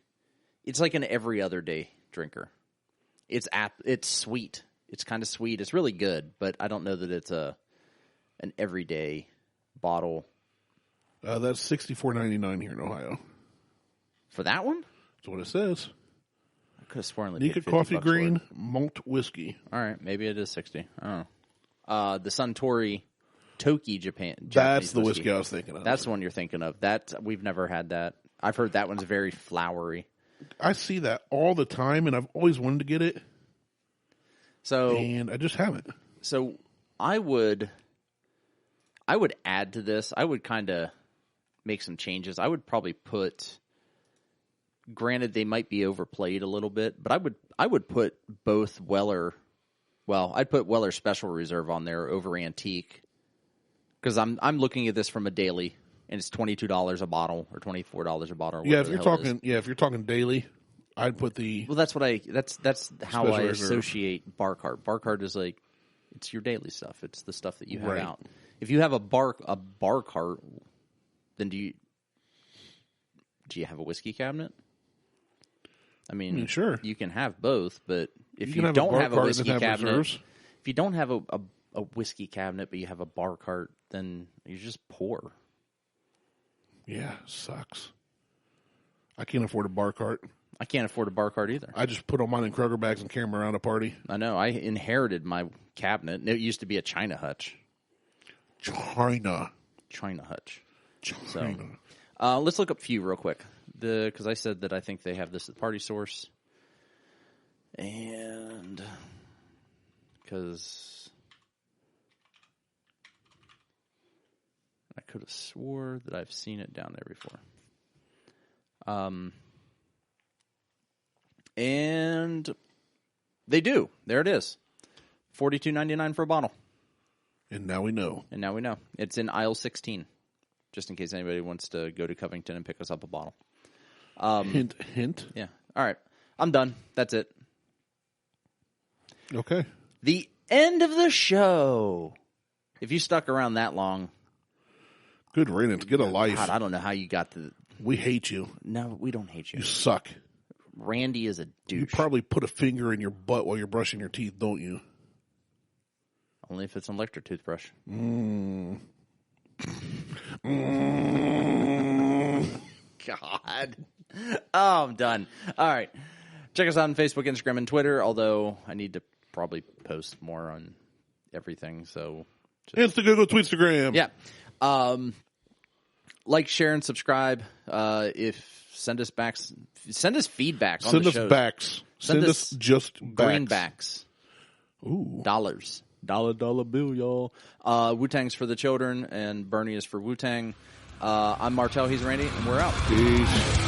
It's like an every other day drinker. It's sweet. It's kind of sweet. It's really good, but I don't know that it's an everyday bottle. That's $64.99 here in Ohio. For that one? That's what it says. I could have sworn. Nika Coffee Green Malt Whiskey. All right, maybe it is 60. I don't know. The Suntory Toki Japanese That's the whiskey I was thinking of. That's the one you're thinking of. We've never had that. I've heard that one's very flowery. I see that all the time, and I've always wanted to get it. And I just haven't. So I would add to this. I would kind of make some changes. I would probably put. Granted, they might be overplayed a little bit, but I would put both Weller. Well, I'd put Weller Special Reserve on there over Antique because I'm looking at this from a daily, and it's $22 a bottle or $24 a bottle. Or if you're talking daily, I'd put the. Well, that's how I associate bar cart. Bar cart is like it's your daily stuff. It's the stuff that you have out. If you have a bar cart, then do you have a whiskey cabinet? I mean, sure. You can have both, but if you don't have a whiskey cabinet, if you don't have a whiskey cabinet, but you have a bar cart, then you're just poor. Yeah, sucks. I can't afford a bar cart. I can't afford a bar cart either. I just put on mine in Kroger bags and carry them around a party. I know. I inherited my cabinet. It used to be a China hutch. China Hutch. China. So, let's look up Few real quick. Because I said that I think they have this at Party Source. And because I could have swore that I've seen it down there before. And they do. There it is. $42.99 for a bottle. And now we know. It's in aisle 16, just in case anybody wants to go to Covington and pick us up a bottle. Hint. Yeah. All right. I'm done. That's it. Okay. The end of the show. If you stuck around that long. Good riddance. Get a life. God, I don't know how you got to. We hate you. No, we don't hate you. You suck. Randy is a douche. You probably put a finger in your butt while you're brushing your teeth, don't you? Only if it's an electric toothbrush. God. Oh, I'm done. All right. Check us out on Facebook, Instagram, and Twitter, although I need to probably post more on everything. So Google, Tweetstagram. Yeah. Like, share, and subscribe. Send us feedback on the show. Send us just greenbacks. Ooh. Dollars. Dollar bill, y'all. Wu-Tang's for the children, and Bernie is for Wu-Tang. I'm Martelle, he's Randy, and we're out. Peace.